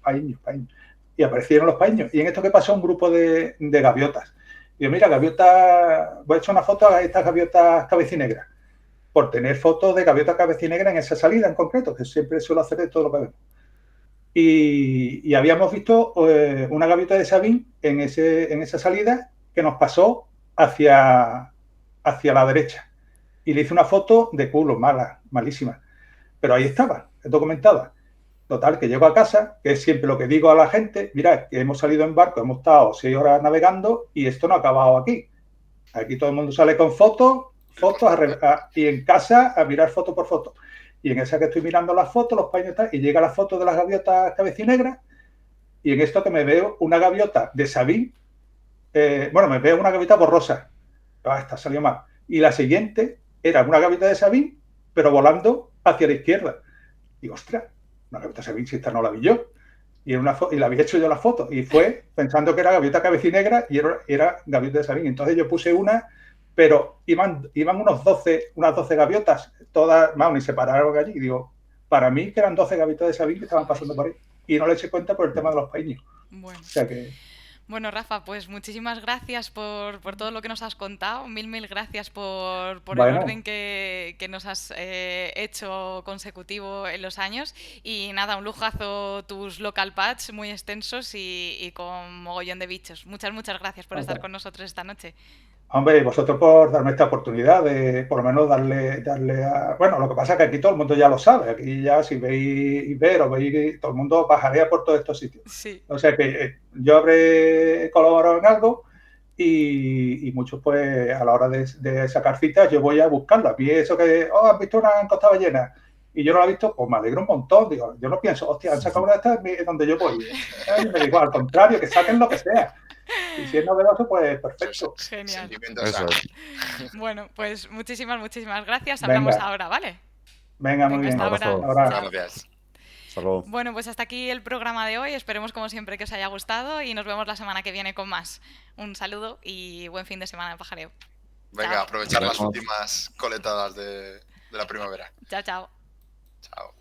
Speaker 4: y aparecieron los paíños. Y en esto que pasó, un grupo de gaviotas. Y yo, mira, gaviota, voy a echar una foto a estas gaviotas cabecinegras, por tener fotos de gaviota cabecinegra en esa salida en concreto, que siempre suelo hacer de todo lo que vemos. Y habíamos visto una gaviota de Sabín en esa salida que nos pasó hacia la derecha. Y le hice una foto de culo, malísima. Pero ahí estaba, documentada. Total, que llego a casa, que es siempre lo que digo a la gente, mira, que hemos salido en barco, hemos estado 6 horas navegando y esto no ha acabado aquí. Aquí todo el mundo sale con fotos y en casa a mirar foto por foto. Y en esa que estoy mirando las fotos, los paños y llega la foto de las gaviotas cabecinegras, y en esto que me veo una gaviota de Sabín, me veo una gaviota borrosa. Esta salió mal. Y la siguiente era una gaviota de Sabín, pero volando hacia la izquierda. Y ostras, una gaviota de Sabín, si esta no la vi yo. Y la había hecho yo la foto. Y fue pensando que era gaviota cabecinegra y era gaviota de Sabín. Entonces yo puse una, pero iban unas 12 gaviotas, todas, ni se pararon allí. Y digo, para mí que eran 12 gaviotas de Sabín que estaban pasando por ahí. Y no le eché cuenta por el tema de los paíños.
Speaker 1: Bueno.
Speaker 4: O sea que...
Speaker 1: Bueno, Rafa, pues muchísimas gracias por todo lo que nos has contado. Mil gracias por el orden que nos has hecho consecutivo en los años. Y nada, un lujazo tus local pads muy extensos y con mogollón de bichos. Muchas gracias por estar con nosotros esta noche.
Speaker 4: Hombre, vosotros por darme esta oportunidad de por lo menos darle a... Bueno, lo que pasa es que aquí todo el mundo ya lo sabe. Aquí ya si veis Iber o veis, todo el mundo bajarea por todos estos sitios.
Speaker 1: Sí.
Speaker 4: O sea que yo habré colaborado en algo y muchos pues a la hora de sacar citas yo voy a buscarlo. A mí eso que, ¿has visto una Costa Ballena? Y yo no la he visto, pues me alegro un montón. Digo, yo no pienso, hostia, han sacado una de estas donde yo voy. Me digo, al contrario, que saquen lo que sea. Y si es novedoso, pues perfecto.
Speaker 1: Genial.
Speaker 2: Eso es.
Speaker 1: Bueno, pues muchísimas gracias. Hablamos ahora, ¿vale?
Speaker 4: Venga, muy bien.
Speaker 1: Hasta ahora.
Speaker 3: Gracias.
Speaker 2: Salud.
Speaker 1: Bueno, pues hasta aquí el programa de hoy. Esperemos, como siempre, que os haya gustado y nos vemos la semana que viene con más. Un saludo y buen fin de semana de pajareo.
Speaker 3: Venga,
Speaker 1: Chao.
Speaker 3: aprovechar las últimas coletadas de la primavera.
Speaker 1: Chao.
Speaker 3: Chao.